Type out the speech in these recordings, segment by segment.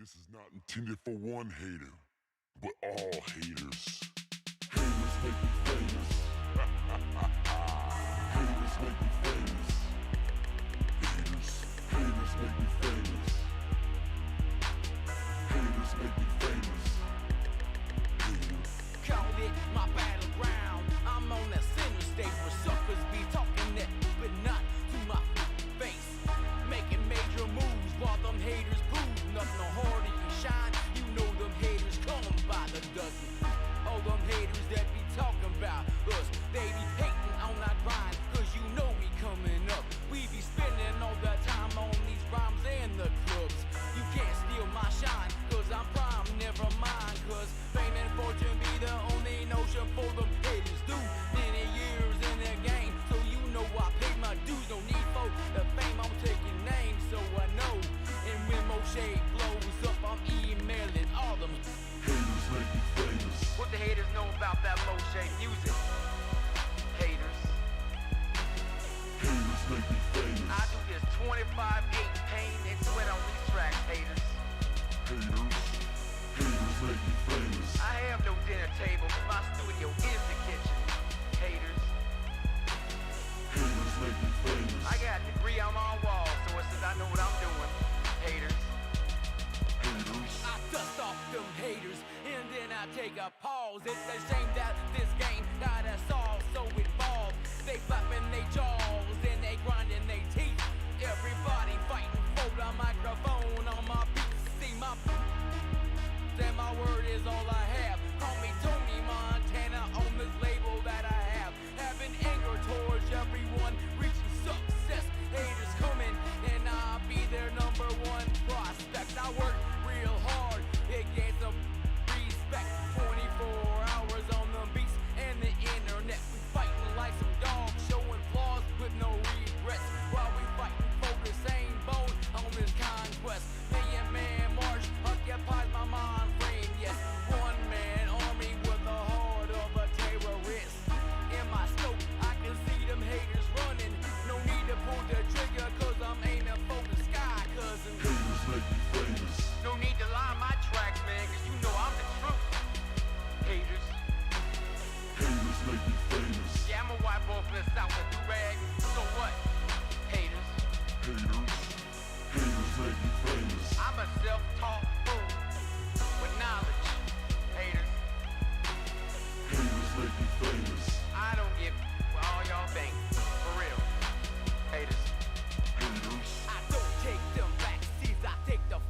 This is not intended for one hater, but all haters. Haters make me famous. Haters make me famous. Haters make me famous. Haters make me famous. Haters. Call it my battleground. I'm on the center stage where suckers be talking that, but not to my face. Making major moves while them haters prove nothing no harder you shine. You know them haters come by the dozen. All them haters that be talking about us, they be hating on our grind, cause you know we coming up. We be spending all the time on these rhymes and the clubs. You can't steal my shine, cause I'm prime, never mind. Cause fame and fortune be the only notion for them haters. Do many years in the game, so you know I pay my dues. No need for the fame, I'm taking names, so I know. And when Moshe blows up, I'm emailing all them. Haters make me famous. What the haters know about that Moshe music? Haters. Haters make me famous. I do this 25/8 pain and sweat on these tracks, haters. Haters. Haters make me famous. I have no dinner table, my studio is the kitchen. Haters. Haters make me famous. I got a degree on my wall, so it says I know what I'm doing. Haters. Haters. I dust off them haters, and then I take a pause. It's a shame that this game got us all so involved. They flapping their jaws, and they grinding their teeth. Everybody fighting for the microphone on my beats. See my and my word is all I have. Call me Tony Montana on this label that I have. Having anger towards everyone, reaching success. Haters coming, and I'll be their number one prospect. I work real hard, it gains some respect. 24 hours on the beats and the internet. We fighting like some dogs, showing flaws with no regrets. While we fighting for the same bone on this conquest. Million man march occupies my mind frame. Yes, one man army with the heart of a terrorist. In my scope, I can see them haters running. No need to pull the trigger, cause I'm aiming for the sky, cousin. Haters make me famous. No need to lie my tracks, man, cause you know I'm the truth. Haters. Haters make me famous. Yeah, I'm a white boy from the south with do-rag. So what? Haters. Haters. Haters make me famous. I'm a self-taught fool with knowledge. Haters. Haters make me famous. I don't give all y'all think. For real. Haters. Haters. I don't take them back seats, I take the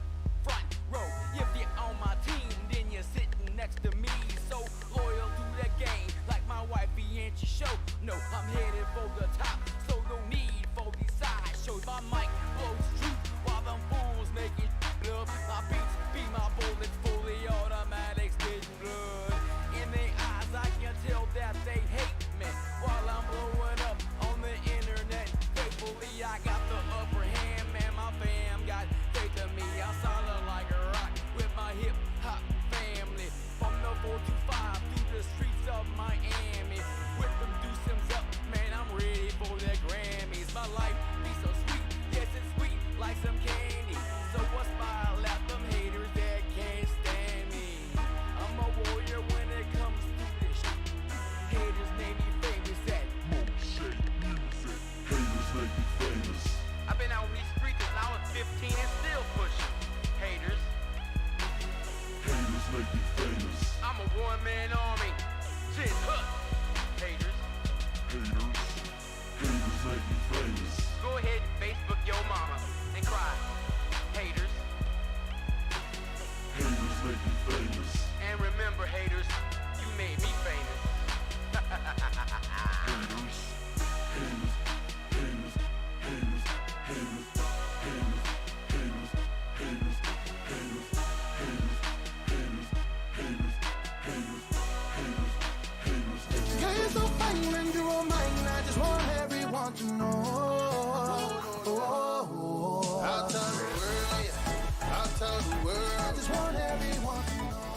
front row. If you're on my team, then you're sitting next to me. So loyal to the game, like my wifey and she show. No, I'm headed for the top, so no need for these side shows. My mic blows truth while them fools making up. My beats be my bullets, fully automatic, spitting blood. In their eyes, I can tell that they hate me while I'm blowing up on the internet. Faithfully, I got the upper hand, man. My fam got faith in me. I'm solid like a rock with my hip hop family. From the 425 through the streets of Miami. With them deucems up, man, I'm ready for the Grammys. My life be so sweet, yes, it's sweet like some candy. So what's my lap, them haters that can't stand me? I'm a warrior when it comes to this shit. Haters made me famous at Moshe music. Haters make me famous. I've been out on these streets since I was 15 and still pushing. Haters. Haters make me famous. I'm a one-man army. Shit, huh? Haters. Haters. Haters make me famous. Go ahead and Facebook your mama and cry. Haters. Haters make me famous. And remember, haters, you made me famous. Haters. Haters. Haters. Haters. Haters. Haters. Haters. Haters. Haters. Haters. Haters. Haters. Haters. Haters. Haters. Girl, you're so fine and you're all mine. I just want everyone to know. I'll tell the world, yeah. I'll tell the world. I just want everyone to know.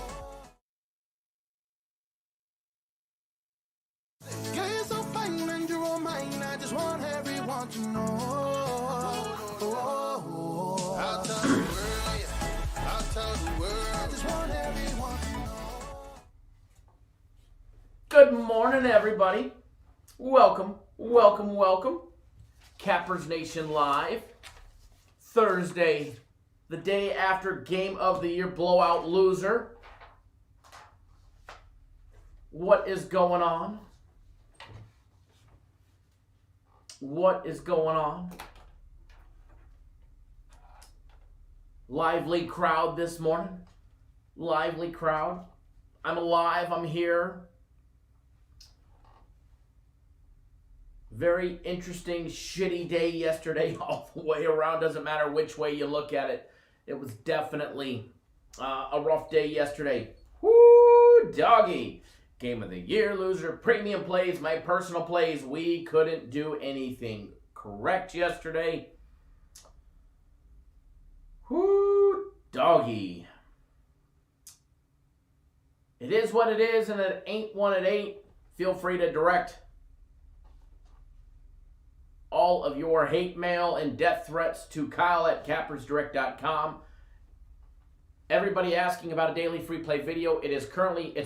Girl, you're so fine and you're all mine. I just want everyone to know. I'll tell the world, yeah. I'll tell Good morning, everybody. Welcome. Cappers Nation Live. Thursday, the day after Game of the Year blowout loser. What is going on? Lively crowd this morning. Lively crowd. I'm alive. I'm here. Very interesting, shitty day yesterday all the way around. Doesn't matter which way you look at it. It was definitely a rough day yesterday. Woo, doggy. Game of the Year loser, premium plays, my personal plays. We couldn't do anything correct yesterday. Woo, doggy. It is what it is, and it ain't what it ain't. Feel free to direct all of your hate mail and death threats to Kyle@cappersdirect.com. Everybody asking about a daily free play video. It's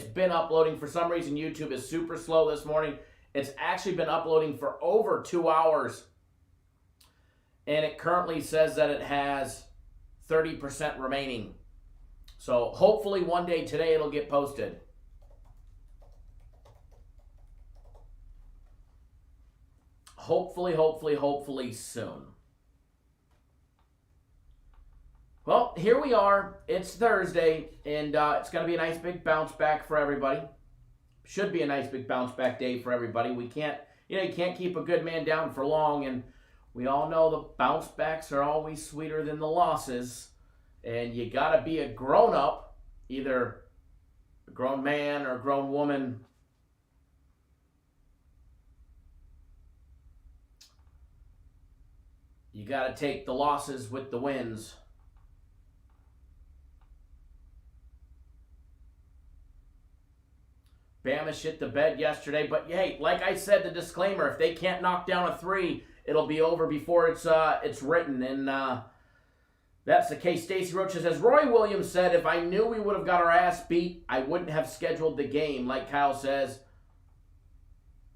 been uploading. For some reason, YouTube is super slow this morning. It's actually been uploading for over 2 hours. And it currently says that it has 30% remaining. So hopefully one day today it'll get posted. Hopefully soon. Well, here we are. It's Thursday, and it's going to be a nice big bounce back for everybody. Should be a nice big bounce back day for everybody. You can't keep a good man down for long, and we all know the bounce backs are always sweeter than the losses. And you got to be a grown up, either a grown man or a grown woman. You got to take the losses with the wins. Bama shit the bed yesterday, but hey, like I said, the disclaimer: if they can't knock down a three, it'll be over before it's written, and that's the case. Stacy Roach says, as Roy Williams said, if I knew we would have got our ass beat, I wouldn't have scheduled the game. Like Kyle says,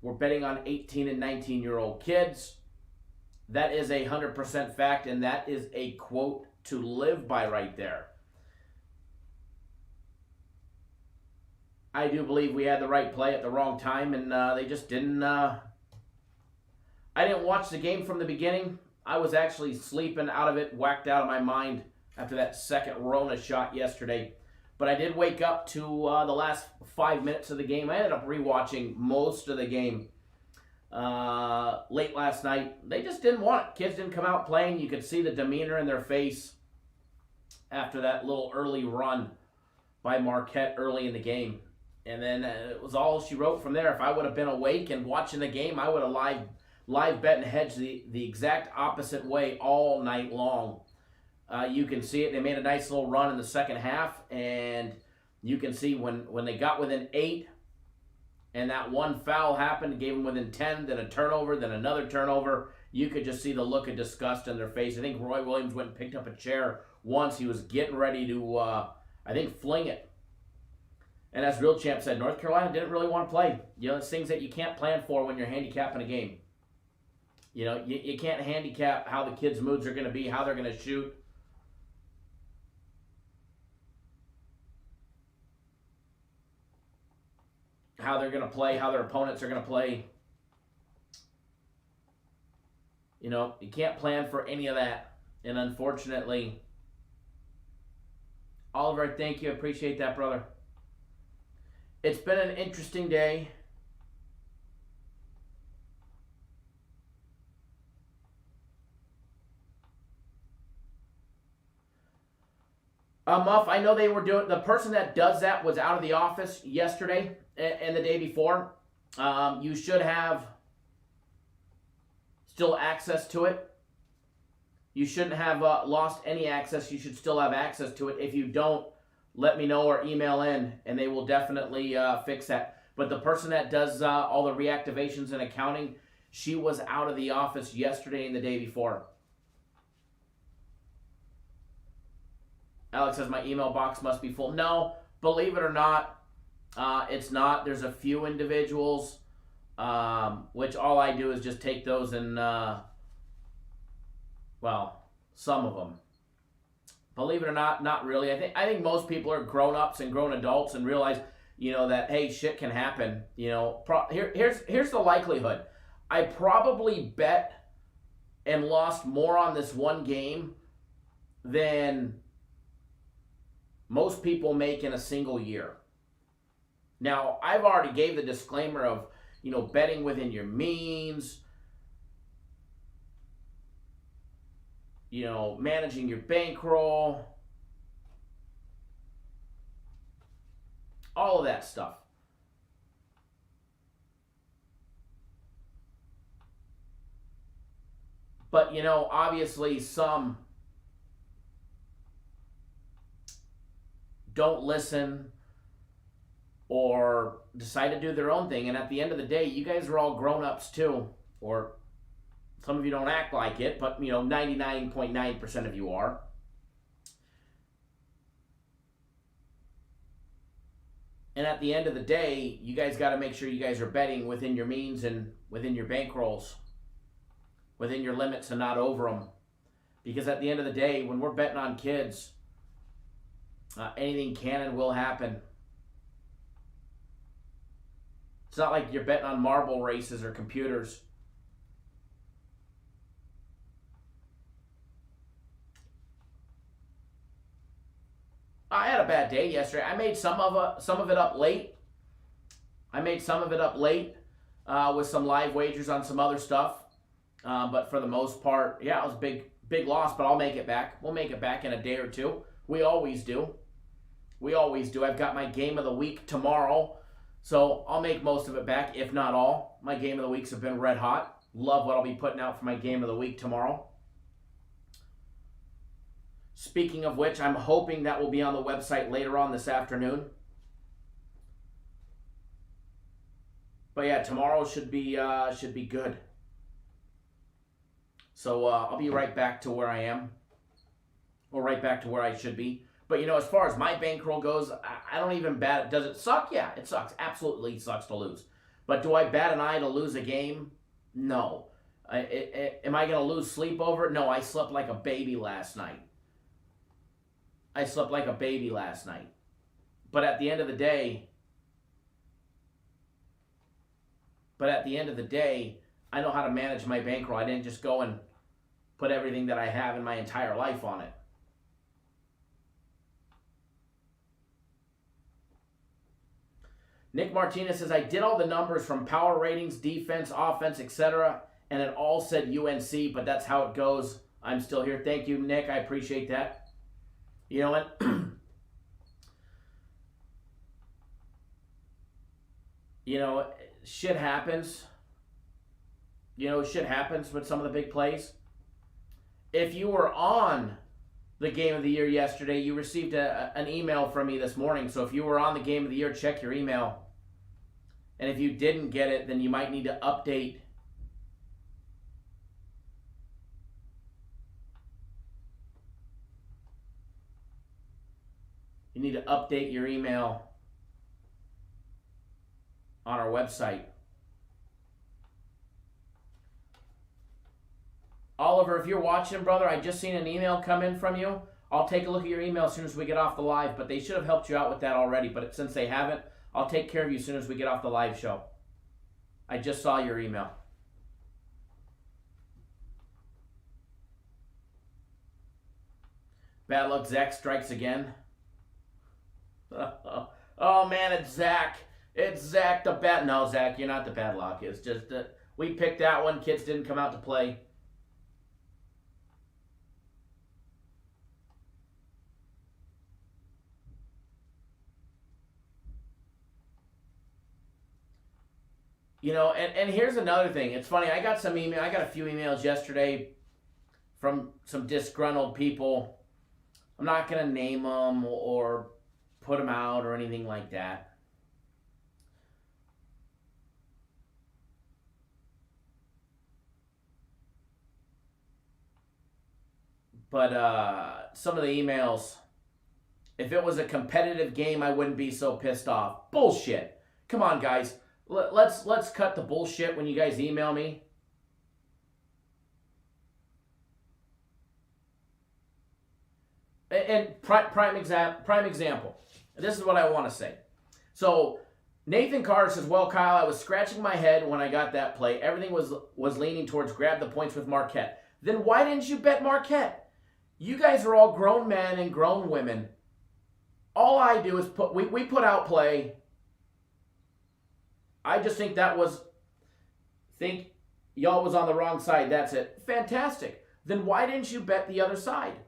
we're betting on 18 and 19-year-old kids. That is 100% fact, and that is a quote to live by right there. I do believe we had the right play at the wrong time, and they just didn't. I didn't watch the game from the beginning. I was actually sleeping out of it, whacked out of my mind after that second Rona shot yesterday. But I did wake up to the last 5 minutes of the game. I ended up rewatching most of the game late last night. They just didn't want it. Kids didn't come out playing. You could see the demeanor in their face after that little early run by Marquette early in the game. And then it was all she wrote from there. If I would have been awake and watching the game, I would have live bet and hedged the exact opposite way all night long. You can see it. They made a nice little run in the second half, and you can see when they got within 8 and that one foul happened, gave them within 10, then a turnover, then another turnover, you could just see the look of disgust in their face. I think Roy Williams went and picked up a chair once. He was getting ready to, fling it. And as Real Champ said, North Carolina didn't really want to play. It's things that you can't plan for when you're handicapping a game. You can't handicap how the kids' moods are going to be, how they're going to shoot. How they're going to play, how their opponents are going to play. You can't plan for any of that. And unfortunately, Oliver, thank you. I appreciate that, brother. It's been an interesting day. Muff, I know they were doing, the person that does that was out of the office yesterday and the day before. You should have still access to it. You shouldn't have lost any access. You should still have access to it. If you don't, let me know or email in, and they will definitely fix that. But the person that does all the reactivations and accounting, she was out of the office yesterday and the day before. Alex says, my email box must be full. No, believe it or not, It's not. There's a few individuals, which all I do is just take those and, some of them. Believe it or not, not really. I think most people are grown-ups and grown adults and realize, that, hey, shit can happen. Here's the likelihood. I probably bet and lost more on this one game than most people make in a single year. Now, I've already gave the disclaimer of, betting within your means, managing your bankroll, all of that stuff. But, obviously some don't listen or decide to do their own thing. And at the end of the day, you guys are all grown-ups too. Or some of you don't act like it, but 99.9% of you are. And at the end of the day, you guys got to make sure you guys are betting within your means and within your bankrolls, within your limits and not over them. Because at the end of the day, when we're betting on kids, anything can and will happen. It's not like you're betting on marble races or computers. I had a bad day yesterday. I made some of it up late. With some live wagers on some other stuff. But for the most part, it was a big loss, but I'll make it back. We'll make it back in a day or two. We always do. I've got my game of the week tomorrow, so I'll make most of it back, if not all. My game of the weeks have been red hot. Love what I'll be putting out for my game of the week tomorrow. Speaking of which, I'm hoping that will be on the website later on this afternoon. But yeah, tomorrow should be good. So I'll be right back to where I am, or right back to where I should be. But as far as my bankroll goes, I don't even bat it. Does it suck? Yeah, it sucks. Absolutely sucks to lose. But do I bat an eye to lose a game? No. Am I going to lose sleep over it? No, I slept like a baby last night. But at the end of the day, I know how to manage my bankroll. I didn't just go and put everything that I have in my entire life on it. Nick Martinez says, I did all the numbers from power ratings, defense, offense, etc., and it all said UNC, but that's how it goes. I'm still here. Thank you, Nick. I appreciate that. You know what? Shit happens. Shit happens with some of the big plays. If you were on the game of the year yesterday, you received an email from me this morning. So if you were on the game of the year, check your email. And if you didn't get it, then you might need to update. You need to update your email on our website. Oliver, if you're watching, brother, I just seen an email come in from you. I'll take a look at your email as soon as we get off the live, but they should have helped you out with that already. But since they haven't, I'll take care of you as soon as we get off the live show. I just saw your email. Bad luck, Zach strikes again. Oh, man, it's Zach. It's Zach the bad. No, Zach, you're not the bad luck. It's just that we picked that one. Kids didn't come out to play. And here's another thing. It's funny. I got a few emails yesterday from some disgruntled people. I'm not going to name them or put them out or anything like that. But some of the emails If it was a competitive game, I wouldn't be so pissed off. Bullshit. Come on, guys. Let's cut the bullshit when you guys email me. And prime example. This is what I want to say. So Nathan Carr says, well, Kyle, I was scratching my head when I got that play. Everything was leaning towards grab the points with Marquette. Then why didn't you bet Marquette? You guys are all grown men and grown women. All I do is we put out play. I just think y'all was on the wrong side. That's it. Fantastic. Then why didn't you bet the other side?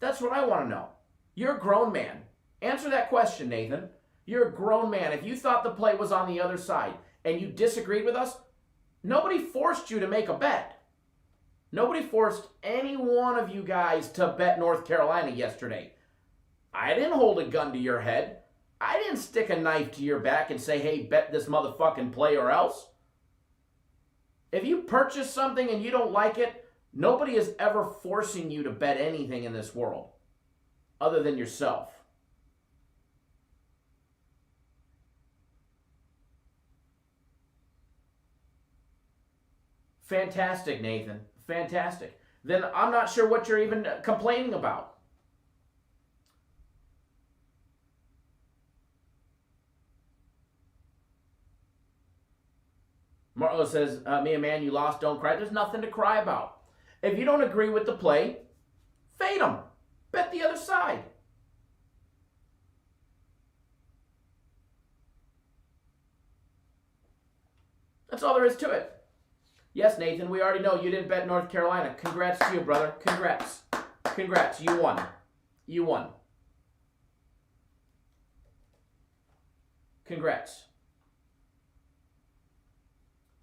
That's what I want to know. You're a grown man. Answer that question, Nathan. You're a grown man. If you thought the play was on the other side and you disagreed with us, nobody forced you to make a bet. Nobody forced any one of you guys to bet North Carolina yesterday. I didn't hold a gun to your head. I didn't stick a knife to your back and say, hey, bet this motherfucking play or else. If you purchase something and you don't like it, nobody is ever forcing you to bet anything in this world other than yourself. Fantastic, Nathan. Fantastic. Then I'm not sure what you're even complaining about. Marlo says, me and man, you lost, don't cry. There's nothing to cry about. If you don't agree with the play, fade them. Bet the other side. That's all there is to it. Yes, Nathan, we already know you didn't bet North Carolina. Congrats to you, brother. Congrats. Congrats. You won. You won. Congrats.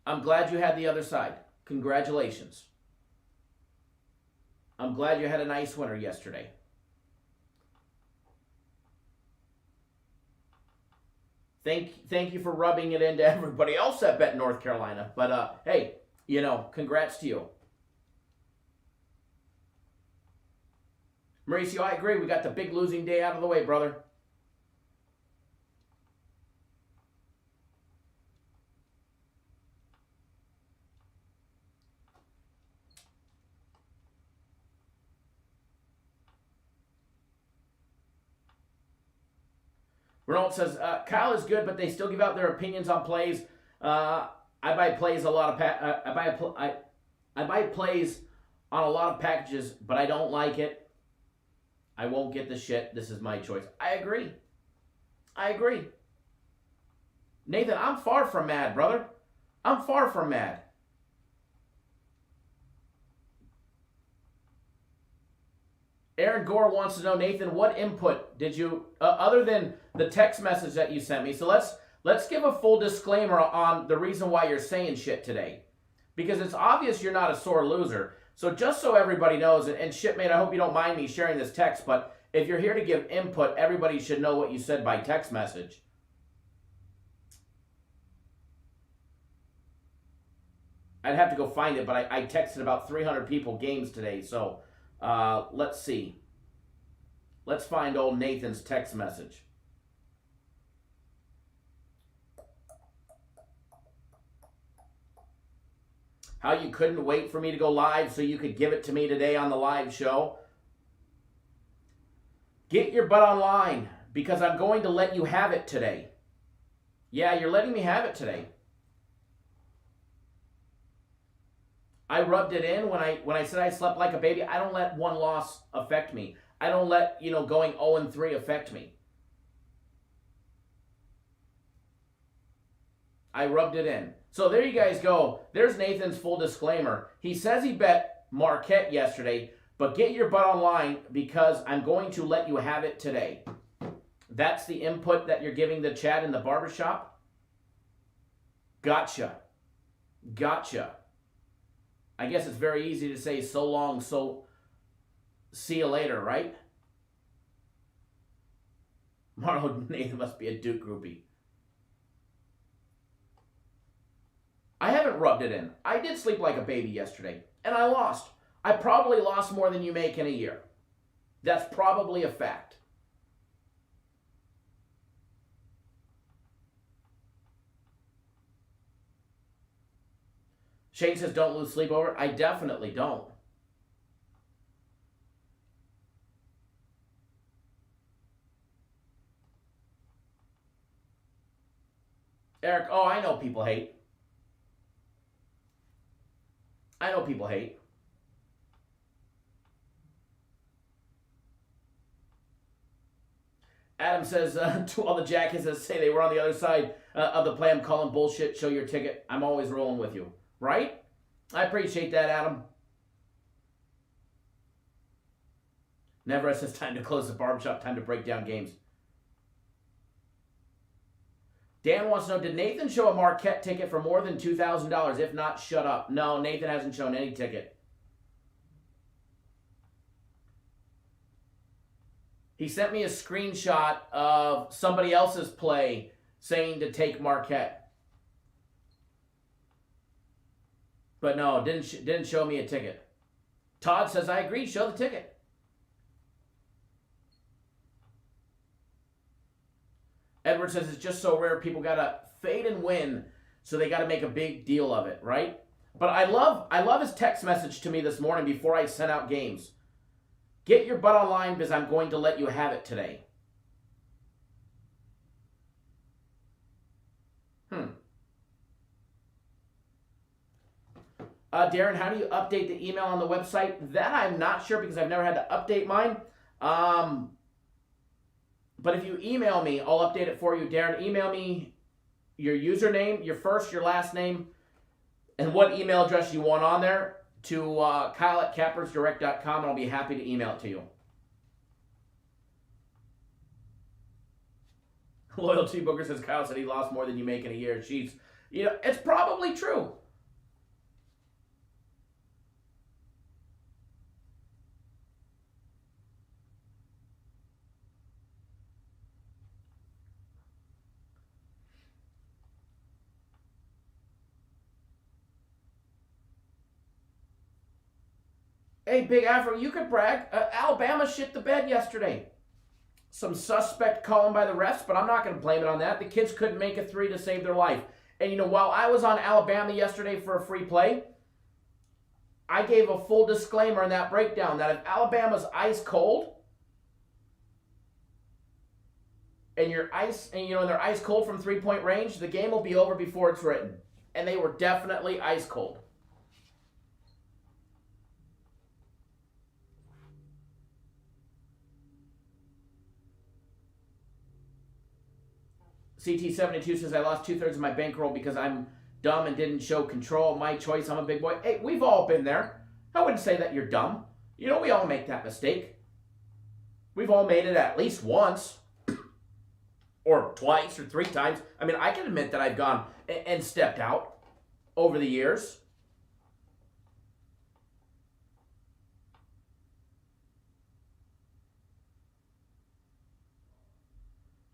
I'm glad you had the other side. Congratulations. I'm glad you had a nice winner yesterday. Thank you for rubbing it into everybody else that bet North Carolina. But, hey, you know, congrats to you. Mauricio, I agree. We got the big losing day out of the way, brother. Ronald says, Kyle is good, but they still give out their opinions on plays. I buy plays a lot of I buy plays on a lot of packages, but I don't like it. I won't get the shit. This is my choice. I agree. I agree. Nathan, I'm far from mad, brother. I'm far from mad. Aaron Gore wants to know, Nathan, what input did you, other than the text message that you sent me? So let's give a full disclaimer on the reason why you're saying shit today. Because it's obvious you're not a sore loser. So just so everybody knows, and shipmate, I hope you don't mind me sharing this text, but if you're here to give input, everybody should know what you said by text message. I'd have to go find it, but I texted about 300 people games today, so let's see. Let's find old Nathan's text message. How you couldn't wait for me to go live so you could give it to me today on the live show. Get your butt online because I'm going to let you have it today. Yeah, you're letting me have it today. I rubbed it in when I said I slept like a baby. I don't let one loss affect me. I don't let, going 0-3 affect me. I rubbed it in. So there you guys go. There's Nathan's full disclaimer. He says he bet Marquette yesterday, but get your butt online because I'm going to let you have it today. That's the input that you're giving the chat in the barbershop? Gotcha. Gotcha. I guess it's very easy to say so long, so see you later, right? Marlo Nathan must be a Duke groupie. I haven't rubbed it in. I did sleep like a baby yesterday, and I lost. I probably lost more than you make in a year. That's probably a fact. Shane says, don't lose sleep over it. I definitely don't. Eric, oh, I know people hate. I know people hate. Adam says, to all the jackets that say they were on the other side of the play, I'm calling bullshit. Show your ticket. I'm always rolling with you. Right? I appreciate that, Adam. Never says time to close the barbershop, time to break down games. Dan wants to know, did Nathan show a Marquette ticket for more than $2,000? If not, shut up. No, Nathan hasn't shown any ticket. He sent me a screenshot of somebody else's play saying to take Marquette. But no, didn't show me a ticket. Todd says, I agree, show the ticket. Edward says it's just so rare. People got to fade and win, so they got to make a big deal of it, right? But I love his text message to me this morning before I sent out games. Get your butt online because I'm going to let you have it today. Darren, how do you update the email on the website? That I'm not sure because I've never had to update mine. But if you email me, I'll update it for you. Darren, email me your username, your first, your last name, and what email address you want on there to Kyle@cappersdirect.com, and I'll be happy to email it to you. Loyalty Booker says, Kyle said he lost more than you make in a year. She's, it's probably true. Hey, Big Afro, you could brag. Alabama shit the bed yesterday. Some suspect calling by the refs, but I'm not going to blame it on that. The kids couldn't make a three to save their life. And, while I was on Alabama yesterday for a free play, I gave a full disclaimer in that breakdown that if Alabama's ice cold, and they're ice cold from three-point range, the game will be over before it's written. And they were definitely ice cold. CT72 says, I lost 2/3 of my bankroll because I'm dumb and didn't show control. My choice, I'm a big boy. Hey, we've all been there. I wouldn't say that you're dumb. We all make that mistake. We've all made it at least once. Or twice or three times. I mean, I can admit that I've gone and stepped out over the years.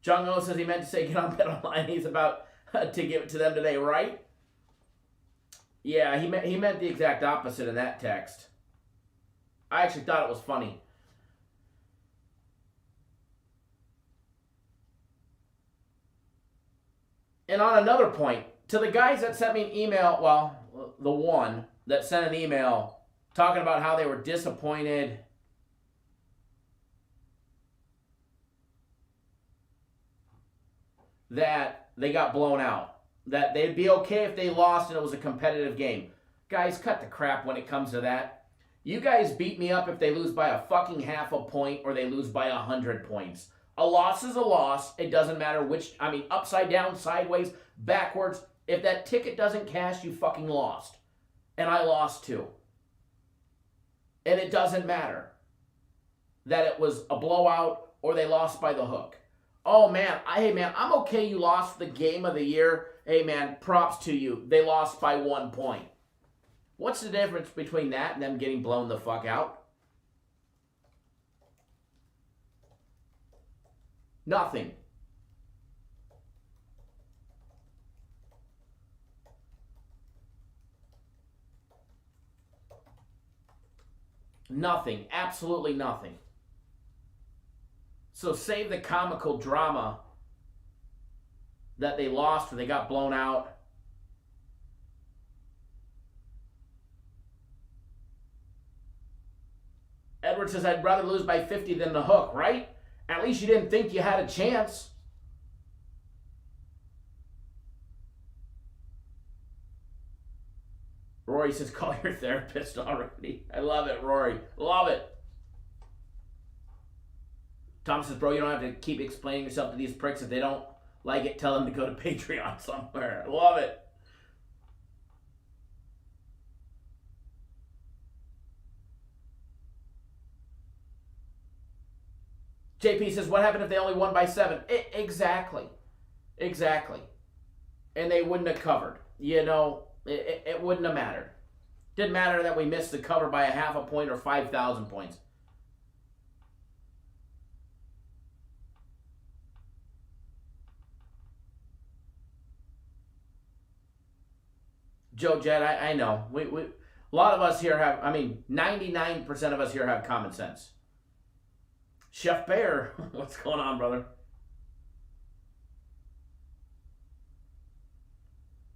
Jung O says he meant to say get on Bet Online. He's about to give it to them today, right? Yeah, he meant the exact opposite in that text. I actually thought it was funny. And on another point, to the guys that sent me an email, well, the one that sent an email talking about how they were disappointed that they got blown out, that they'd be okay if they lost and it was a competitive game. Guys, cut the crap when it comes to that. You guys beat me up if they lose by a fucking half a point or they lose by 100 points. A loss is a loss. It doesn't matter which, upside down, sideways, backwards. If that ticket doesn't cash, you fucking lost. And I lost too. And it doesn't matter that it was a blowout or they lost by the hook. Oh, man, I'm okay you lost the game of the year. Hey, man, props to you. They lost by 1 point. What's the difference between that and them getting blown the fuck out? Nothing. Nothing. Absolutely nothing. So save the comical drama that they lost or they got blown out. Edward says, I'd rather lose by 50 than the hook, right? At least you didn't think you had a chance. Rory says, call your therapist already. I love it, Rory. Love it. Tom says, bro, you don't have to keep explaining yourself to these pricks. If they don't like it, tell them to go to Patreon somewhere. I love it. JP says, what happened if they only won by 7? Exactly. And they wouldn't have covered. You know, it wouldn't have mattered. Didn't matter that we missed the cover by a half a point or 5,000 points. Joe Jett, I know. We a lot of us here have, 99% of us here have common sense. Chef Bear, what's going on, brother?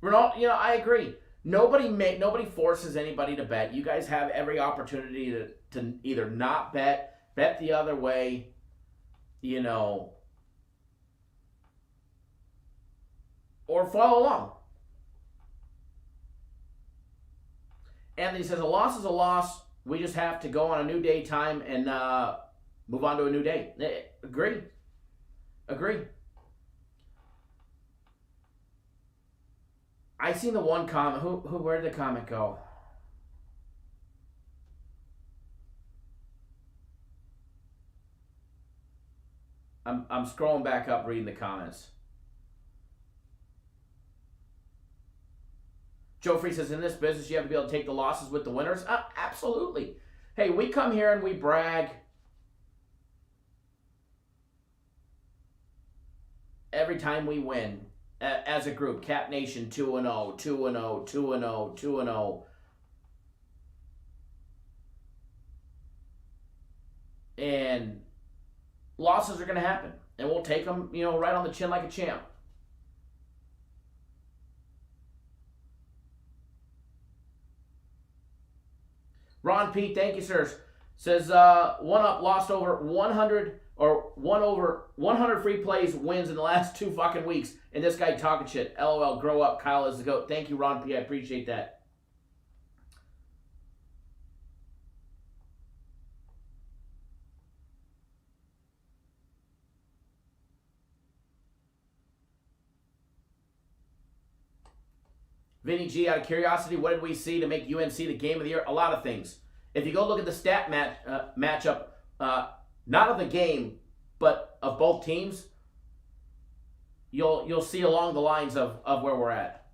Ronaldo, I agree. Nobody forces anybody to bet. You guys have every opportunity to either not bet the other way, or follow along. Anthony says, a loss is a loss. We just have to go on a new day time and move on to a new day. Agree. I seen the one comment. Where did the comment go? I'm scrolling back up reading the comments. Joe Free says, in this business, you have to be able to take the losses with the winners. Absolutely. Hey, we come here and we brag every time we win as a group. Cap Nation 2-0, 2-0, 2-0, 2-0. And losses are going to happen. And we'll take them, right on the chin like a champ. Ron P, thank you, sir. Says, one up lost over 100 or won over 100 free plays wins in the last 2 fucking weeks. And this guy talking shit. LOL, grow up. Kyle is the GOAT. Thank you, Ron P. I appreciate that. Vinny G, out of curiosity, what did we see to make UNC the game of the year? A lot of things. If you go look at the stat matchup, not of the game, but of both teams, you'll see along the lines of where we're at.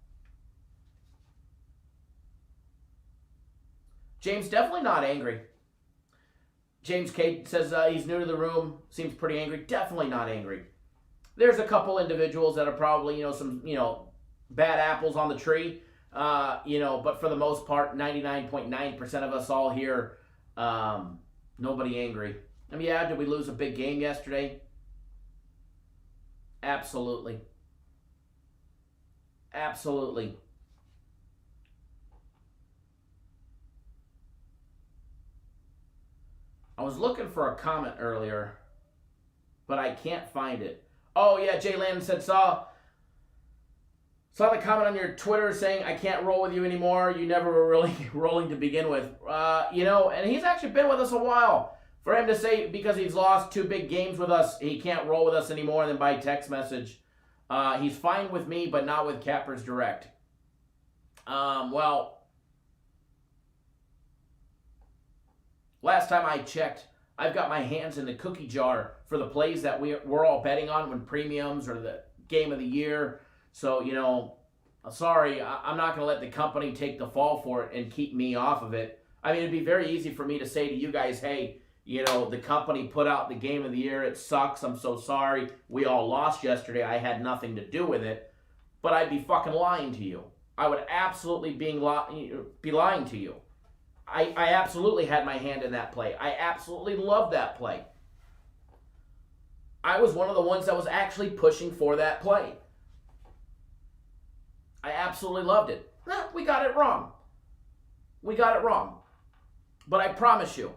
James, definitely not angry. James K says he's new to the room, seems pretty angry. Definitely not angry. There's a couple individuals that are probably, some, bad apples on the tree, but for the most part, 99.9% of us all here, nobody angry. Did we lose a big game yesterday? Absolutely. I was looking for a comment earlier, but I can't find it. Oh, yeah, Jay Landon said, saw the comment on your Twitter saying, I can't roll with you anymore. You never were really rolling to begin with. And he's actually been with us a while. For him to say, because he's lost 2 big games with us, he can't roll with us anymore, and then by text message, he's fine with me, but not with Cappers Direct. Last time I checked, I've got my hands in the cookie jar for the plays that we're all betting on when premiums or the game of the year. So, sorry, I'm not going to let the company take the fall for it and keep me off of it. It'd be very easy for me to say to you guys, hey, the company put out the game of the year. It sucks. I'm so sorry. We all lost yesterday. I had nothing to do with it. But I'd be fucking lying to you. I would absolutely be lying to you. I absolutely had my hand in that play. I absolutely loved that play. I was one of the ones that was actually pushing for that play. I absolutely loved it. We got it wrong. But I promise you,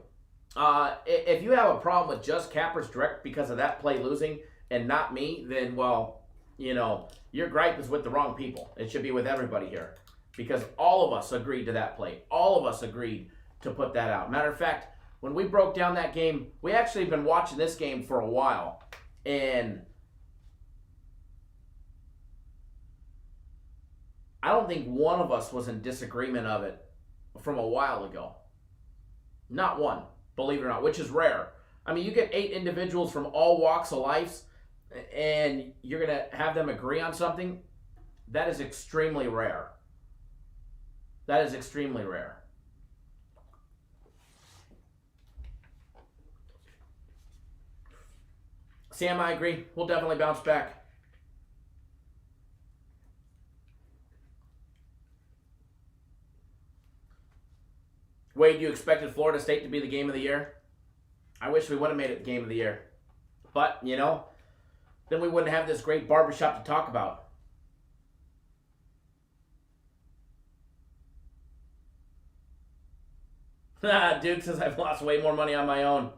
If you have a problem with just Capper's direct because of that play losing and not me, then, well, your gripe is with the wrong people. It should be with everybody here because all of us agreed to that play. All of us agreed to put that out. Matter of fact, when we broke down that game, we actually have been watching this game for a while, and I don't think one of us was in disagreement of it from a while ago. Not one, believe it or not, which is rare. I mean, you get 8 individuals from all walks of life, and you're going to have them agree on something. That is extremely rare. That is extremely rare. Sam, I agree. We'll definitely bounce back. Wade, you expected Florida State to be the game of the year? I wish we would have made it the game of the year. But, then we wouldn't have this great barbershop to talk about. Dude says I've lost way more money on my own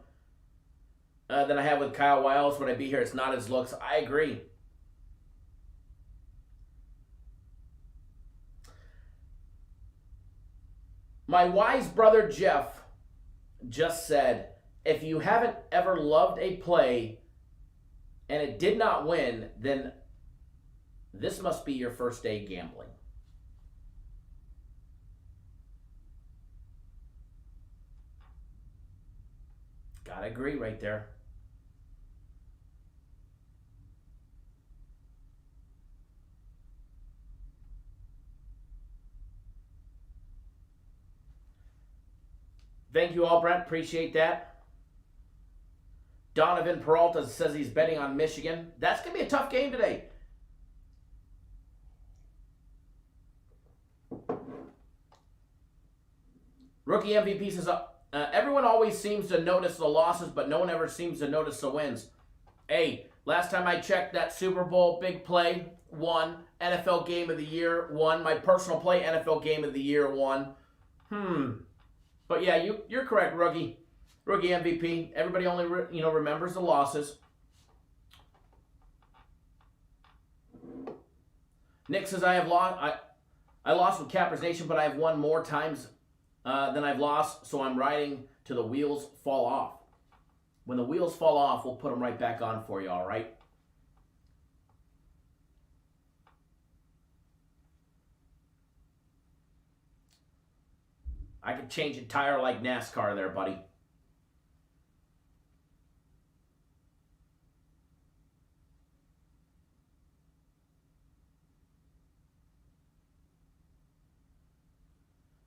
than I have with Kyle. Why else would I be here? It's not his looks. I agree. My wise brother Jeff just said, if you haven't ever loved a play and it did not win, then this must be your first day gambling. Gotta agree right there. Thank you all, Brent. Appreciate that. Donovan Peralta says he's betting on Michigan. That's going to be a tough game today. Rookie MVP says, everyone always seems to notice the losses, but no one ever seems to notice the wins. Hey, last time I checked, that Super Bowl big play won. NFL Game of the Year won. My personal play NFL Game of the Year won. But yeah, you're correct, rookie MVP. Everybody only remembers the losses. Nick says I lost with Cappers Nation, but I've won more times than I've lost, so I'm riding till the wheels fall off. When the wheels fall off, we'll put them right back on for you. All right. I could change a tire like NASCAR there, buddy.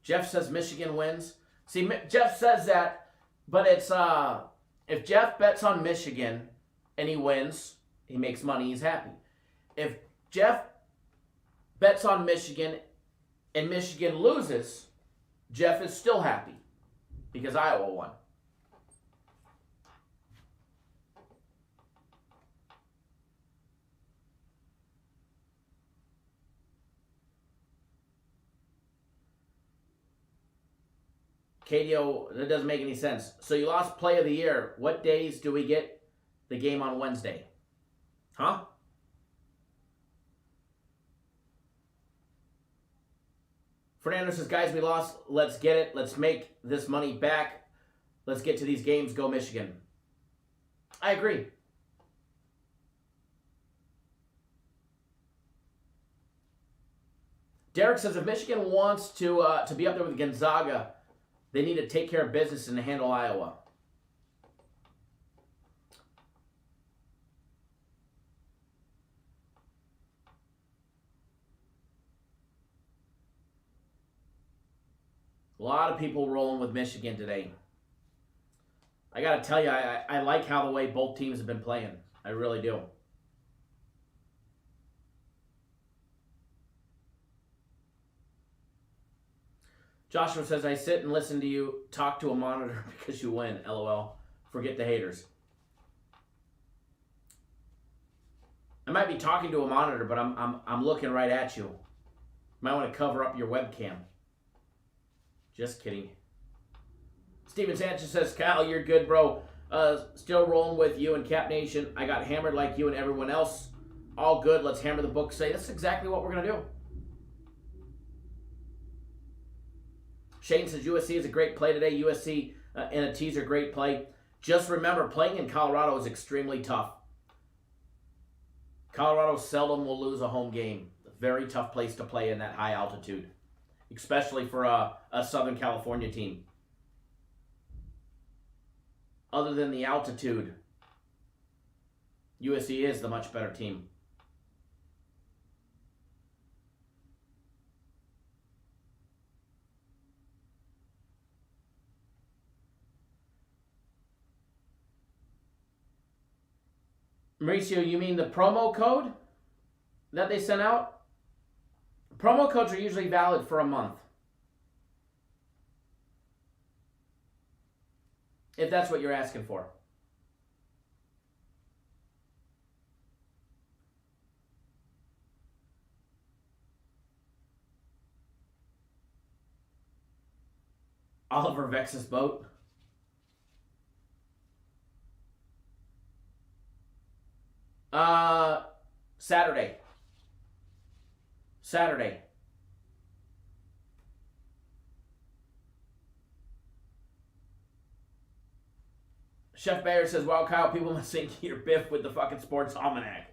Jeff says Michigan wins. See, Jeff says that, but it's if Jeff bets on Michigan and he wins, he makes money, he's happy. If Jeff bets on Michigan and Michigan loses, Jeff is still happy because Iowa won. KDO, that doesn't make any sense. So you lost play of the year. What days do we get the game on Wednesday? Huh? Fernando says, guys, we lost. Let's get it. Let's make this money back. Let's get to these games. Go Michigan. I agree. Derek says, if Michigan wants to be up there with Gonzaga, they need to take care of business and handle Iowa. A lot of people rolling with Michigan today. I got to tell you, I like how the way both teams have been playing. I really do. Joshua says, I sit and listen to you talk to a monitor because you win. LOL. Forget the haters. I might be talking to a monitor, but I'm looking right at you. Might want to cover up your webcam. Just kidding. Steven Sanchez says, Kyle, you're good, bro. Still rolling with you and Cap Nation. I got hammered like you and everyone else. All good. Let's hammer the book. Say that's exactly what we're going to do. Shane says USC is a great play today. USC in a teaser, great play. Just remember, playing in Colorado is extremely tough. Colorado seldom will lose a home game. A very tough place to play in that high altitude, especially for a Southern California team. Other than the altitude, USC is the much better team. Mauricio, you mean the promo code that they sent out? Promo codes are usually valid for a month. If that's what you're asking for. Oliver Vex's boat. Saturday. Chef Bayer says, wow, Kyle, people must think you're Biff with the fucking sports almanac.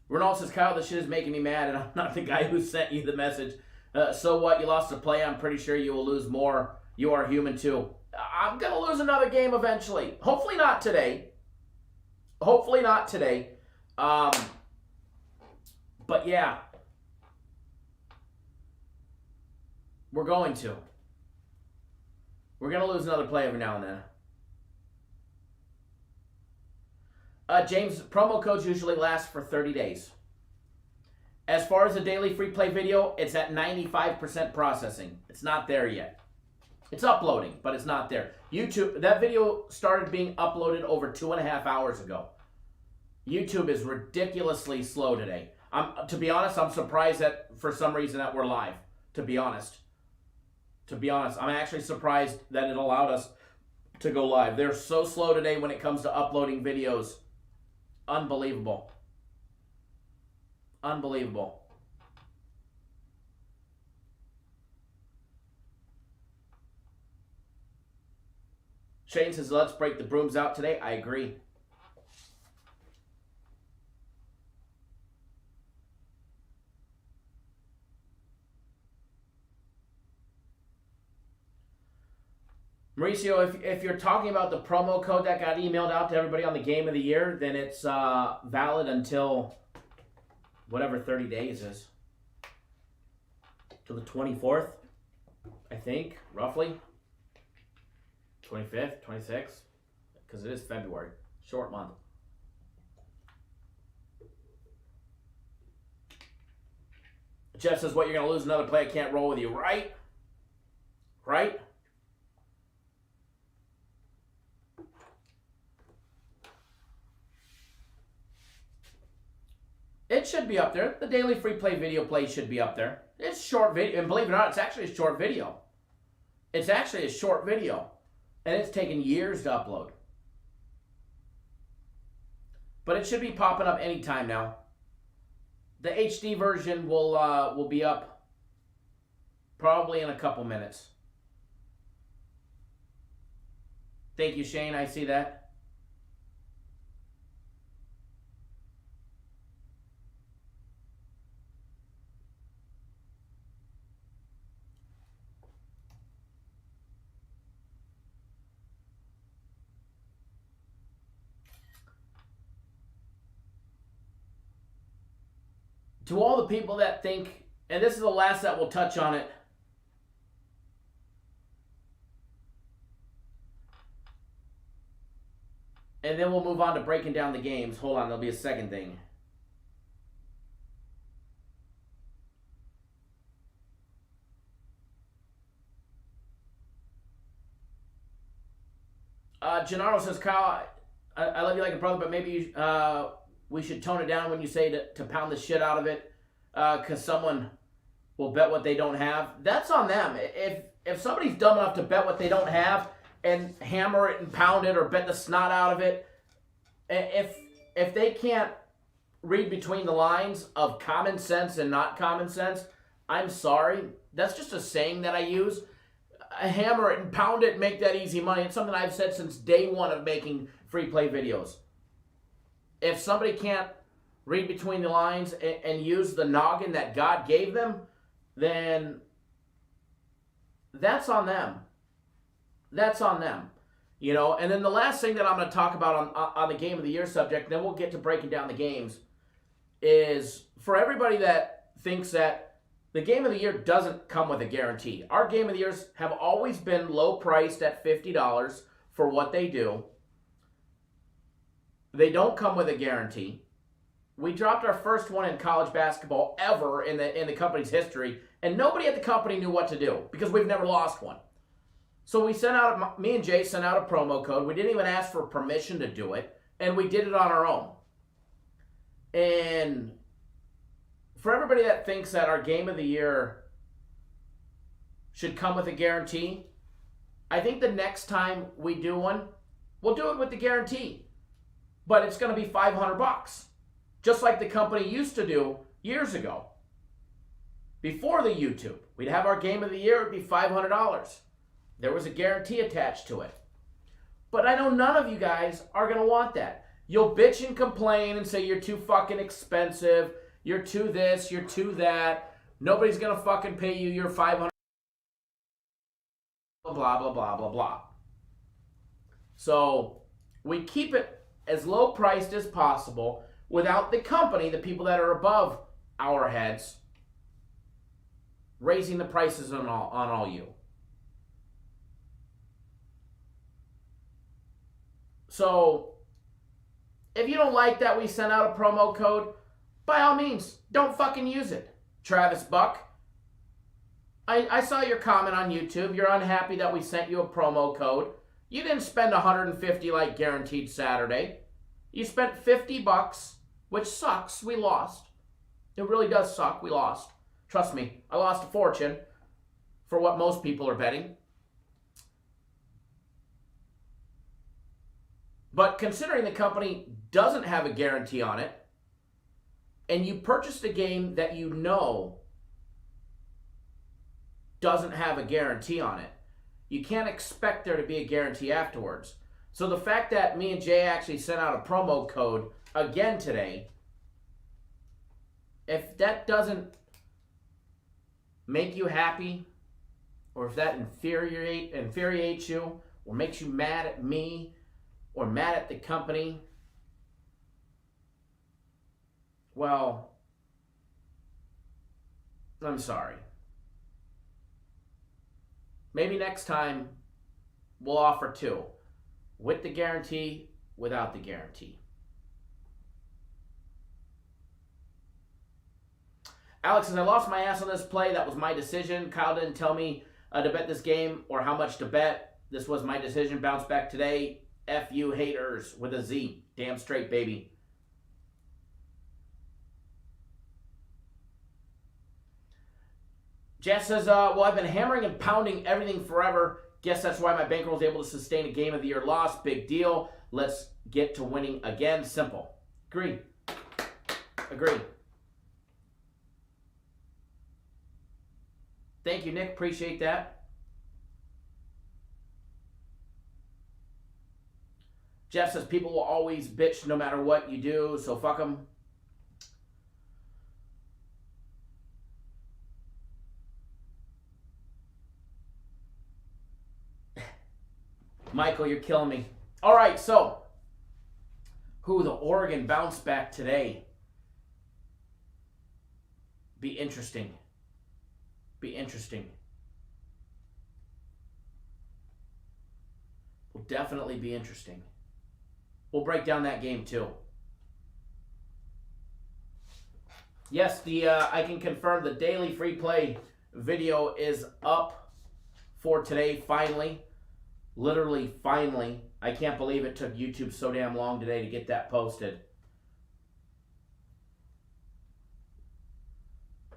Ronald says, Kyle, this shit is making me mad, and I'm not the guy who sent you the message. So what? You lost a play. I'm pretty sure you will lose more. You are human too. I'm going to lose another game eventually. Hopefully not today. But yeah. We're going to. We're going to lose another play every now and then. James, promo codes usually last for 30 days. As far as the daily free play video, it's at 95% processing. It's not there yet. It's uploading, but it's not there. YouTube, that video started being uploaded over 2.5 hours ago. YouTube is ridiculously slow today. To be honest, I'm surprised that for some reason that we're live. To be honest, I'm actually surprised that it allowed us to go live. They're so slow today when it comes to uploading videos. Unbelievable. Shane says, let's break the brooms out today. I agree. Mauricio, if you're talking about the promo code that got emailed out to everybody on the game of the year, then it's valid until whatever 30 days is. Till the 24th, I think, roughly. 25th, 26th, because it is February. Short month. Jeff says, what, you're going to lose another play? I can't roll with you. Right? It should be up there. The daily free play video play should be up there. It's short video, and believe it or not, it's actually a short video. And it's taken years to upload. But it should be popping up anytime now. The HD version will be up probably in a couple minutes. Thank you, Shane. I see that. To all the people that think, and this is the last that we'll touch on it, and then we'll move on to breaking down the games. Hold on, there'll be a second thing. Gennaro says, Kyle, I love you like a brother, but maybe we should tone it down when you say to pound the shit out of it because someone will bet what they don't have. That's on them. If somebody's dumb enough to bet what they don't have and hammer it and pound it or bet the snot out of it, if they can't read between the lines of common sense and not common sense, I'm sorry. That's just a saying that I use. Hammer it and pound it and make that easy money. It's something I've said since day one of making free play videos. If somebody can't read between the lines and use the noggin that God gave them, then that's on them. That's on them. You know, and then the last thing that I'm going to talk about on the Game of the Year subject, then we'll get to breaking down the games, is for everybody that thinks that the Game of the Year doesn't come with a guarantee. Our Game of the Years have always been low priced at $50 for what they do. They don't come with a guarantee. We dropped our first one in college basketball ever in the company's history, and nobody at the company knew what to do because we've never lost one. So me and Jay sent out a promo code. We didn't even ask for permission to do it, and we did it on our own. And for everybody that thinks that our Game of the Year should come with a guarantee, I think the next time we do one, we'll do it with the guarantee. But it's going to be $500, just like the company used to do years ago. Before the YouTube, we'd have our Game of the Year, it'd be $500. There was a guarantee attached to it. But I know none of you guys are going to want that. You'll bitch and complain and say you're too fucking expensive, you're too this, you're too that, nobody's going to fucking pay you your $500, blah, blah, blah, blah, blah. So we keep it as low priced as possible without the company, the people that are above our heads, raising the prices on all you. So if you don't like that we sent out a promo code, by all means, don't fucking use it. Travis Buck, I saw your comment on YouTube. You're unhappy that we sent you a promo code. You didn't spend $150 like guaranteed Saturday. You spent $50, which sucks. We lost. It really does suck. We lost. Trust me, I lost a fortune for what most people are betting. But considering the company doesn't have a guarantee on it, and you purchased a game that you know doesn't have a guarantee on it, you can't expect there to be a guarantee afterwards. So the fact that me and Jay actually sent out a promo code again today, if that doesn't make you happy, or if that infuriates you, or makes you mad at me, or mad at the company, well, I'm sorry. Maybe next time we'll offer two. With the guarantee, without the guarantee. Alex says, I lost my ass on this play. That was my decision. Kyle didn't tell me to bet this game or how much to bet. This was my decision. Bounce back today. F you haters with a Z. Damn straight, baby. Jess says, well, I've been hammering and pounding everything forever. Guess that's why my bankroll is able to sustain a Game of the Year loss. Big deal. Let's get to winning again. Simple. Agree. Thank you, Nick. Appreciate that. Jeff says, people will always bitch no matter what you do, so fuck them. Michael, you're killing me. All right, so the Oregon bounce back today. Be interesting. Will definitely be interesting. We'll break down that game too. Yes, I can confirm the daily free play video is up for today, finally. Literally, finally. I can't believe it took YouTube so damn long today to get that posted.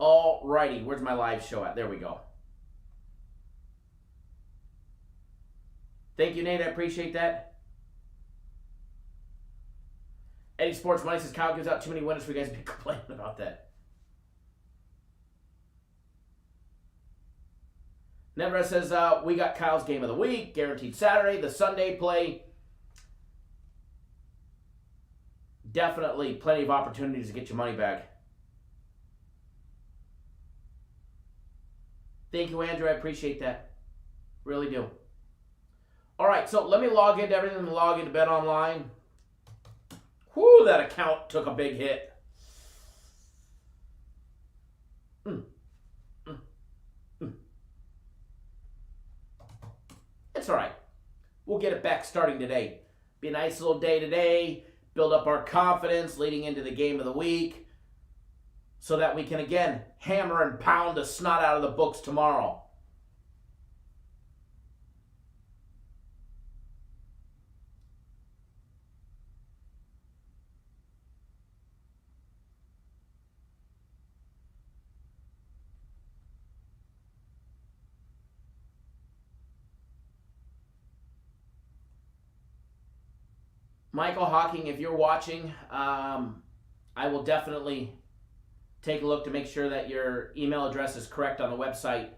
All righty. Where's my live show at? There we go. Thank you, Nate. I appreciate that. Eddie Sports Money says Kyle gives out too many winners for you guys to be complaining about that. Nebraska says, we got Kyle's game of the week, guaranteed Saturday, the Sunday play. Definitely plenty of opportunities to get your money back. Thank you, Andrew. I appreciate that. Really do. All right, so let me log into everything. Let me log into Bet Online. Whew, that account took a big hit. It's all right. We'll get it back starting today. Be a nice little day today. Build up our confidence leading into the game of the week so that we can, again, hammer and pound the snot out of the books tomorrow. Michael Hawking, if you're watching, I will definitely take a look to make sure that your email address is correct on the website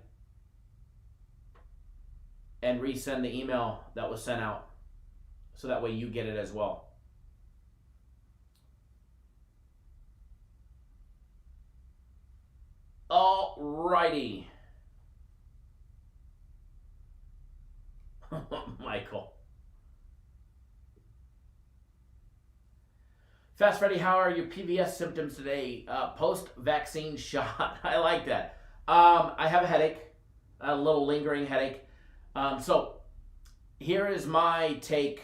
and resend the email that was sent out so that way you get it as well. All righty. Michael. Fast Freddy, how are your PVS symptoms today? Post-vaccine shot. I like that. I have a headache, a little lingering headache. So here is my take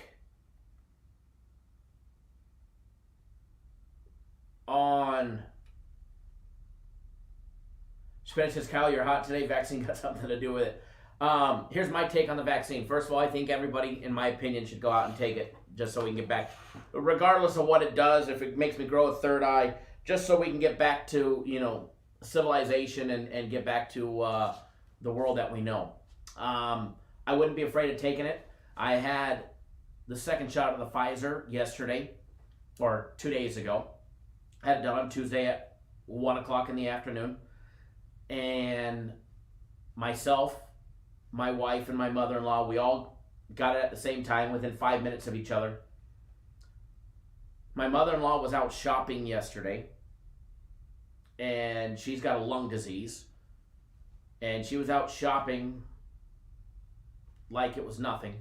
on... Spanish says, Kyle, you're hot today. Vaccine got something to do with it. Here's my take on the vaccine. First of all, I think everybody, in my opinion, should go out and take it just so we can get back, regardless of what it does, if it makes me grow a third eye, just so we can get back to, civilization and get back to the world that we know. I wouldn't be afraid of taking it. I had the second shot of the Pfizer yesterday, or 2 days ago. I had it done on Tuesday at 1 o'clock in the afternoon. And myself, my wife, and my mother-in-law, we all got it at the same time within 5 minutes of each other. My mother-in-law was out shopping yesterday, and she's got a lung disease. And she was out shopping like it was nothing.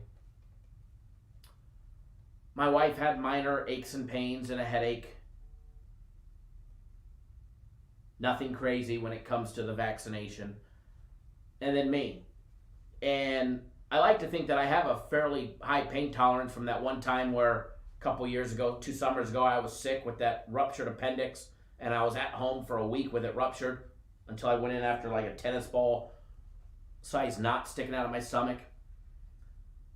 My wife had minor aches and pains and a headache. Nothing crazy when it comes to the vaccination. And then me. And I like to think that I have a fairly high pain tolerance from that one time where a couple years ago, 2 summers ago, I was sick with that ruptured appendix. And I was at home for a week with it ruptured until I went in after like a tennis ball size knot sticking out of my stomach.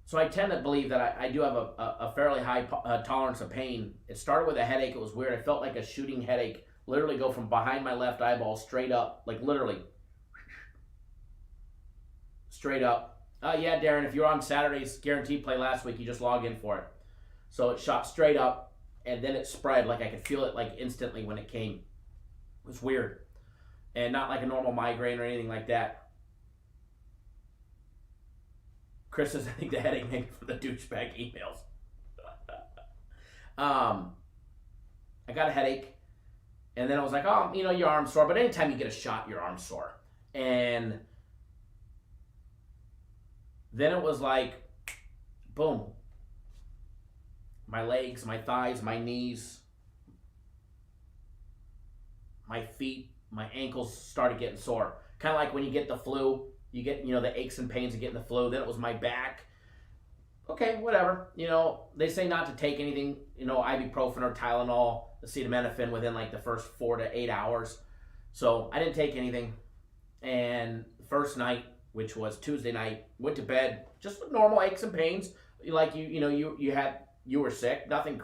So I tend to believe that I do have a fairly high tolerance of pain. It started with a headache. It was weird. I felt like a shooting headache literally go from behind my left eyeball straight up, like literally straight up. Yeah, Darren, if you're on Saturday's guaranteed play last week, you just log in for it. So it shot straight up, and then it spread. Like I could feel it like instantly when it came. It was weird. And not like a normal migraine or anything like that. Chris says, I think the headache may be from the douchebag emails. I got a headache. And then I was like, oh, your arm's sore. But anytime you get a shot, your arm's sore. And then it was like, boom. My legs, my thighs, my knees, my feet, my ankles started getting sore. Kind of like when you get the flu. You get, the aches and pains of getting the flu. Then it was my back. Okay, whatever. They say not to take anything, ibuprofen or Tylenol, acetaminophen within like the first 4 to 8 hours. So I didn't take anything. And first night, which was Tuesday night, went to bed just with normal aches and pains. Like you were sick, nothing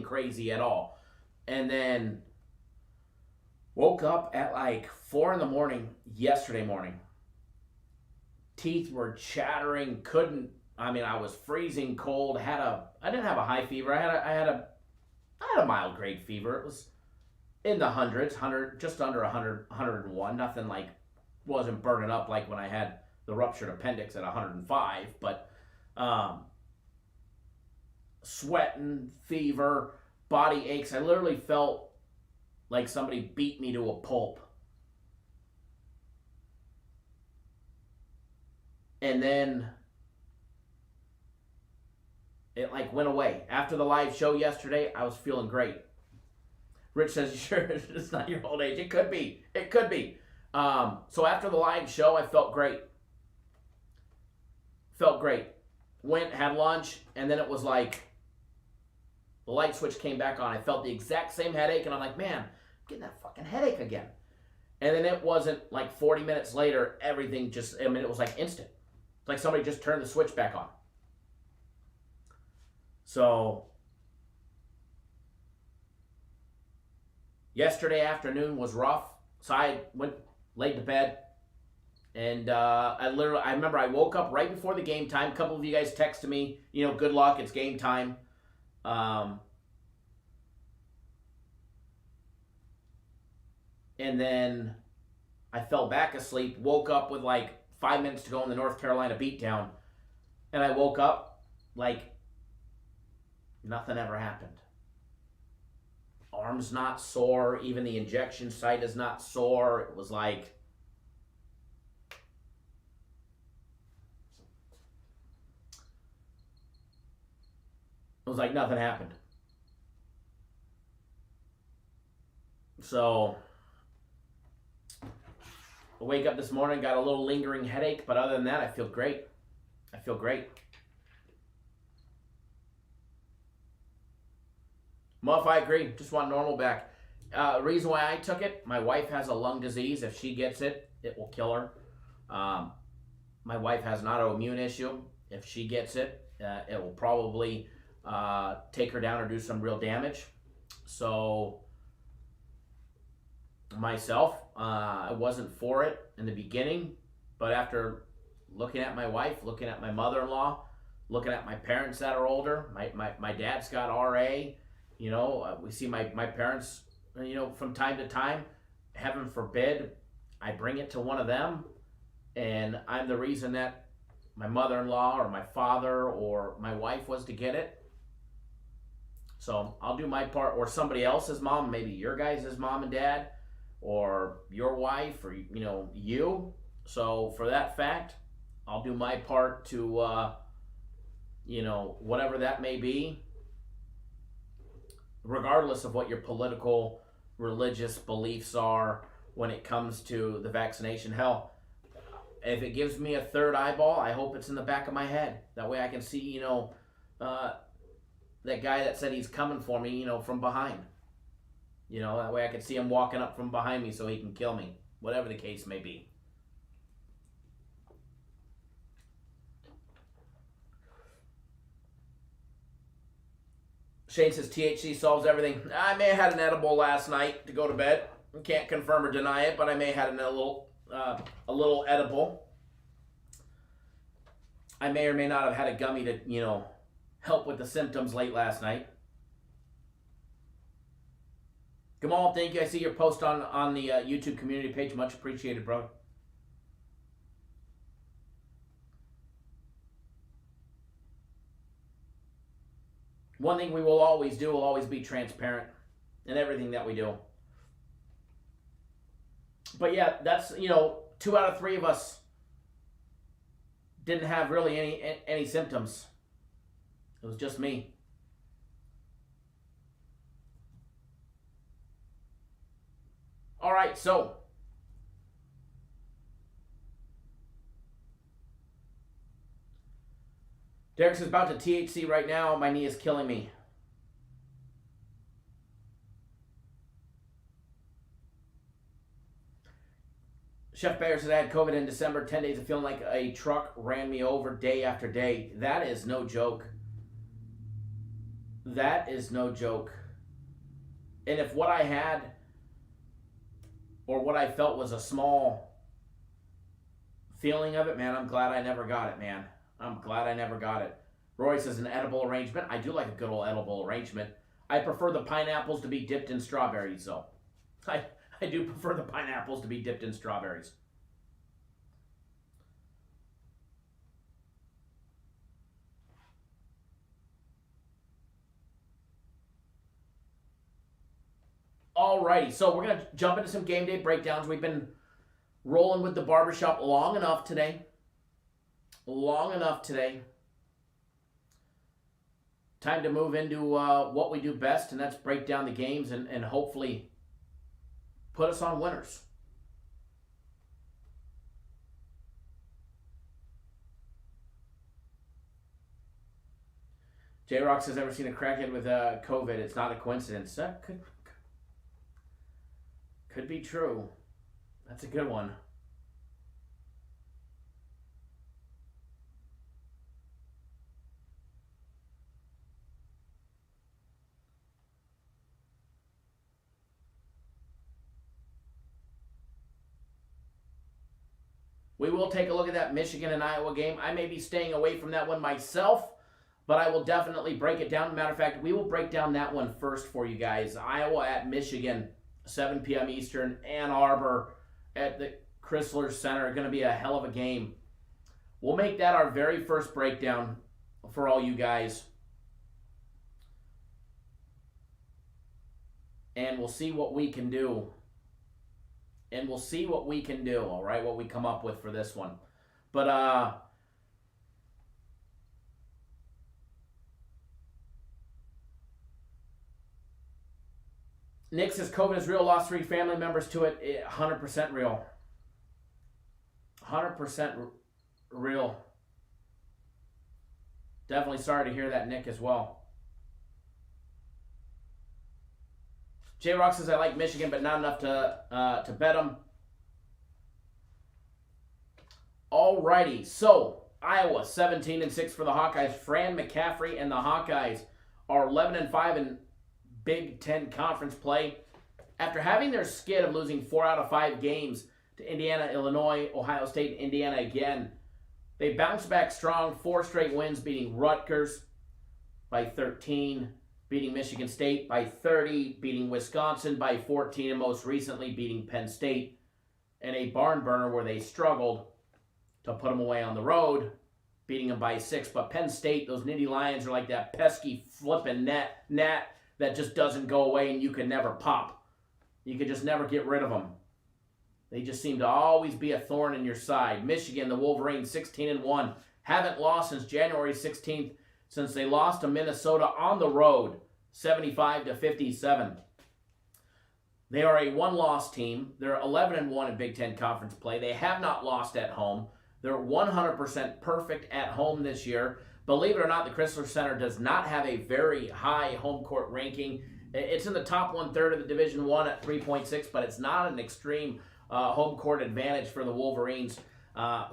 crazy at all. And then Woke up at like 4 in the morning yesterday morning. Teeth were chattering, I was freezing cold. I didn't have a high fever. I had a mild grade fever. It was in the hundreds, just under 100, 101. Nothing like, wasn't burning up like when I had the ruptured appendix at 105, but sweating, fever, body aches. I literally felt like somebody beat me to a pulp. And then it like went away. After the live show yesterday, I was feeling great. Rich says, "You sure it's not your old age?" It could be. It could be. So after the live show, I felt great. Went, had lunch, and then it was like the light switch came back on. I felt the exact same headache, and I'm like, man, I'm getting that fucking headache again. And then it wasn't like 40 minutes later, everything just, it was like instant. It's like somebody just turned the switch back on. So yesterday afternoon was rough. So I went, laid to bed, and I remember I woke up right before the game time. A couple of you guys texted me, good luck, it's game time. And then I fell back asleep, woke up with like 5 minutes to go in the North Carolina beatdown, and I woke up like nothing ever happened. Arm's not sore, even the injection site is not sore. It was like, nothing happened. So I wake up this morning, got a little lingering headache, but other than that, I feel great. Muff, I agree. Just want normal back. Reason why I took it, my wife has a lung disease. If she gets it, it will kill her. My wife has an autoimmune issue. If she gets it, it will probably take her down or do some real damage. So myself, I wasn't for it in the beginning, but after looking at my wife, looking at my mother-in-law, looking at my parents that are older, my dad's got RA. We see my parents, from time to time. Heaven forbid I bring it to one of them, and I'm the reason that my mother-in-law or my father or my wife was to get it. So I'll do my part, or somebody else's mom, maybe your guys' mom and dad, or your wife, or you. So for that fact, I'll do my part to whatever that may be, regardless of what your political, religious beliefs are when it comes to the vaccination. Hell, if it gives me a third eyeball, I hope it's in the back of my head. That way I can see, that guy that said he's coming for me, from behind. That way I can see him walking up from behind me so he can kill me. Whatever the case may be. Shane says THC solves everything. I may have had an edible last night to go to bed. I can't confirm or deny it, but I may have had a little edible. I may or may not have had a gummy to, help with the symptoms late last night. Gamal, thank you. I see your post on the YouTube community page. Much appreciated, bro. One thing we will always do will always be transparent in everything that we do. But yeah, that's, 2 out of 3 of us didn't have really any symptoms. It was just me. All right, so Derek says, about to THC right now. My knee is killing me. Chef Bayer says, I had COVID in December. 10 days of feeling like a truck ran me over day after day. That is no joke. That is no joke. And if what I had or what I felt was a small feeling of it, man, I'm glad I never got it, man. I'm glad I never got it. Roy says an edible arrangement. I do like a good old edible arrangement. I prefer the pineapples to be dipped in strawberries, though. I do prefer the pineapples to be dipped in strawberries. Alrighty, so we're going to jump into some game day breakdowns. We've been rolling with the barbershop long enough today. Time to move into what we do best, and that's break down the games and hopefully put us on winners. J-Rock says, ever seen a crackhead with COVID? It's not a coincidence. That could be true. That's a good one. We will take a look at that Michigan and Iowa game. I may be staying away from that one myself, but I will definitely break it down. Matter of fact, we will break down that one first for you guys. Iowa at Michigan, 7 p.m. Eastern, Ann Arbor at the Chrysler Center. Going to be a hell of a game. We'll make that our very first breakdown for all you guys. And we'll see what we can do. All right, what we come up with for this one. But, Nick says COVID is real, lost 3 family members to it. 100% real. 100% real. Definitely sorry to hear that, Nick, as well. J-Rock says, I like Michigan, but not enough to bet them. Alrighty, so Iowa, 17-6 for the Hawkeyes. Fran McCaffrey and the Hawkeyes are 11-5 in Big Ten Conference play. After having their skid of losing 4 out of 5 games to Indiana, Illinois, Ohio State, and Indiana again, they bounced back strong, 4 straight wins, beating Rutgers by 13, beating Michigan State by 30, beating Wisconsin by 14, and most recently beating Penn State in a barn burner where they struggled to put them away on the road, beating them by 6. But Penn State, those Nittany Lions, are like that pesky flipping gnat that just doesn't go away and you can never pop. You can just never get rid of them. They just seem to always be a thorn in your side. Michigan, the Wolverines, 16-1, haven't lost since January 16th, since they lost to Minnesota on the road, 75-57. They are a one-loss team. They're 11-1 in Big Ten Conference play. They have not lost at home. They're 100% perfect at home this year. Believe it or not, the Chrysler Center does not have a very high home court ranking. It's in the top 1/3 of the Division I at 3.6, but it's not an extreme home court advantage for the Wolverines,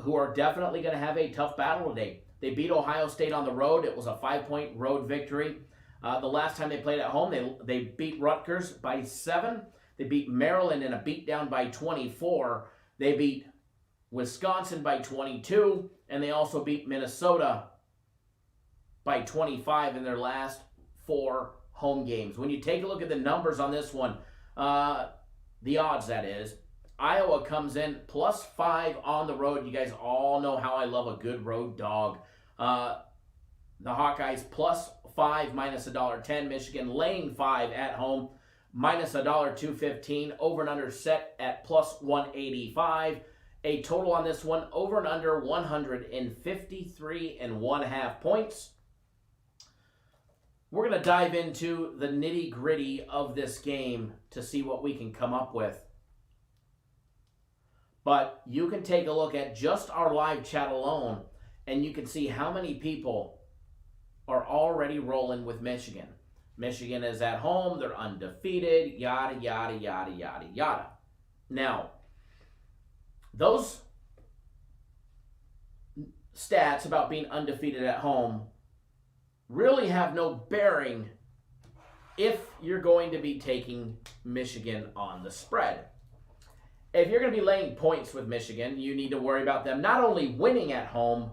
who are definitely going to have a tough battle today. They beat Ohio State on the road. It was a 5-point road victory. The last time they played at home, they beat Rutgers by 7. They beat Maryland in a beatdown by 24. They beat Wisconsin by 22. And they also beat Minnesota by 25 in their last 4 home games. When you take a look at the numbers on this one, the odds, that is, Iowa comes in +5 on the road. You guys all know how I love a good road dog. The Hawkeyes +5 minus $1.10. Michigan laying 5 at home minus $1.215. Over and under set at +185. A total on this one over and under 153.5 points. We're going to dive into the nitty-gritty of this game to see what we can come up with. But you can take a look at just our live chat alone, and you can see how many people are already rolling with Michigan. Michigan is at home. They're undefeated. Yada, yada, yada, yada, yada. Now, those stats about being undefeated at home really have no bearing if you're going to be taking Michigan on the spread. if you're going to be laying points with Michigan, you need to worry about them not only winning at home,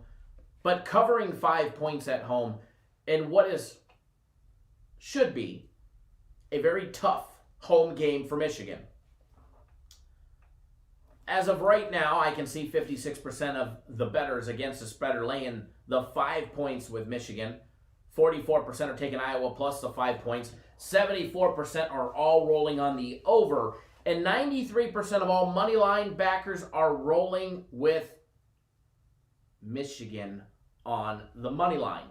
but covering 5 points at home in what should be a very tough home game for Michigan. As of right now, I can see 56% of the bettors against the spread are laying the 5 points with Michigan. 44% are taking Iowa plus the 5 points. 74% are all rolling on the over. And 93% of all moneyline backers are rolling with Michigan on the money line.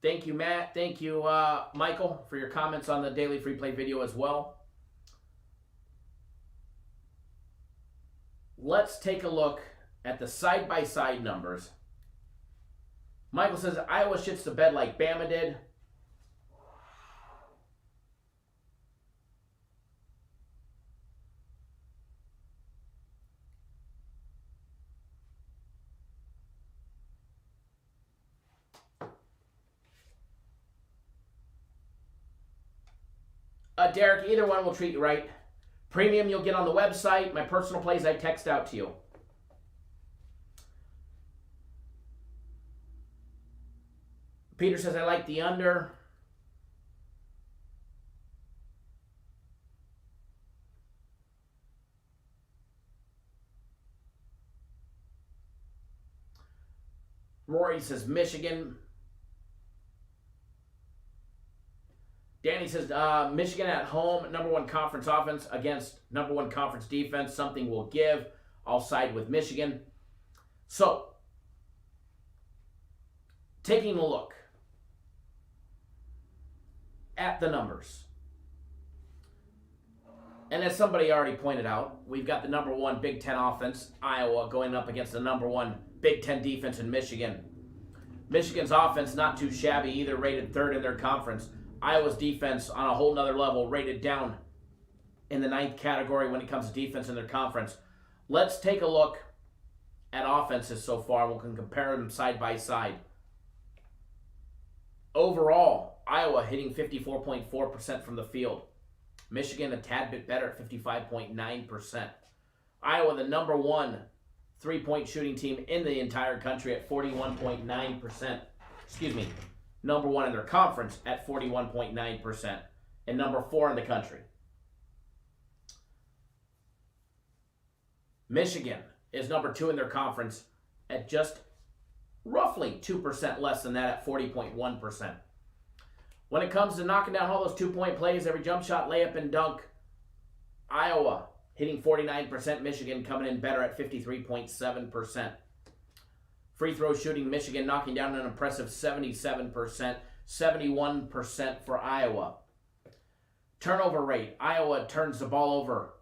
Thank you, Matt. Thank you, Michael, for your comments on the daily free play video as well. Let's take a look at the side-by-side numbers. Michael says Iowa shits the bed like Bama did. Derek, either one will treat you right. Premium you'll get on the website. My personal plays I text out to you. Peter says I like the under. Rory says Michigan. Danny says, Michigan at home, #1 conference offense against #1 conference defense. Something will give. I'll side with Michigan. So, taking a look at the numbers. And as somebody already pointed out, we've got the #1 Big Ten offense, Iowa, going up against the #1 Big Ten defense in Michigan. Michigan's offense not too shabby either, rated 3rd in their conference. Iowa's defense on a whole nother level, rated down in the 9th category when it comes to defense in their conference. Let's take a look at offenses so far. We can compare them side by side. Overall, Iowa hitting 54.4% from the field. Michigan a tad bit better at 55.9%. Iowa, the #1 3-point shooting team in the entire country at 41.9%. Excuse me. #1 in their conference at 41.9%, and #4 in the country. Michigan is #2 in their conference at just roughly 2% less than that at 40.1%. When it comes to knocking down all those 2-point plays, every jump shot, layup, and dunk, Iowa hitting 49%, Michigan coming in better at 53.7%. Free throw shooting, Michigan knocking down an impressive 77%, 71% for Iowa. Turnover rate, Iowa turns the ball over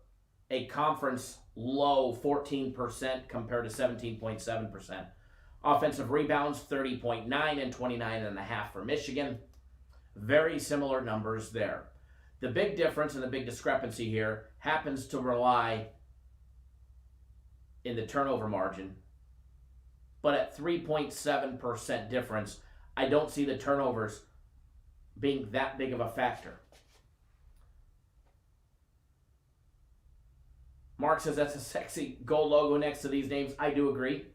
a conference low 14% compared to 17.7%. Offensive rebounds, 30.9 and 29.5 for Michigan. Very similar numbers there. The big difference and the big discrepancy here happens to rely in the turnover margin. But at 3.7% difference, I don't see the turnovers being that big of a factor. Mark says that's a sexy gold logo next to these names. I do agree.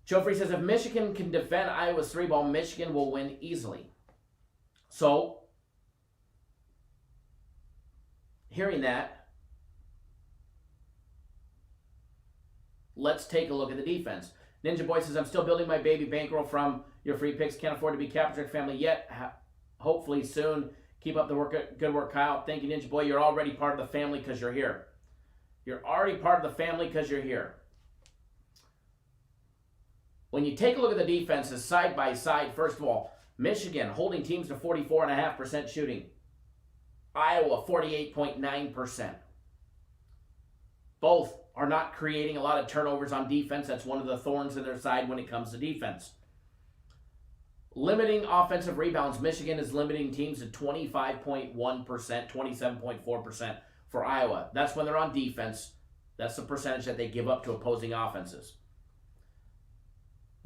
Joffrey says if Michigan can defend Iowa's 3-ball, Michigan will win easily. So, hearing that, let's take a look at the defense. Ninja Boy says, I'm still building my baby bankroll from your free picks. Can't afford to be Kaepernick family yet. Hopefully soon. Keep up the good work, Kyle. Thank you, Ninja Boy. You're already part of the family because you're here. You're already part of the family because you're here. When you take a look at the defenses side by side, first of all, Michigan holding teams to 44.5% shooting. Iowa, 48.9%. Both are not creating a lot of turnovers on defense. That's one of the thorns in their side when it comes to defense. Limiting offensive rebounds. Michigan is limiting teams to 25.1%, 27.4% for Iowa. That's when they're on defense. That's the percentage that they give up to opposing offenses.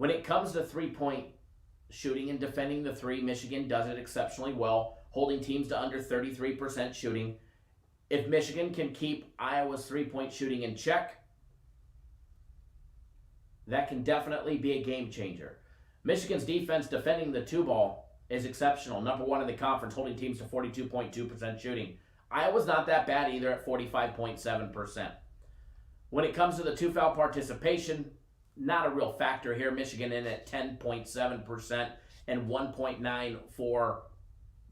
When it comes to three-point shooting and defending the three, Michigan does it exceptionally well, holding teams to under 33% shooting. If Michigan can keep Iowa's three-point shooting in check, that can definitely be a game changer. Michigan's defense defending the two ball is exceptional. Number one in the conference, holding teams to 42.2% shooting. Iowa's not that bad either at 45.7%. When it comes to the two foul participation, not a real factor here. Michigan in at 10.7% and 1.9 for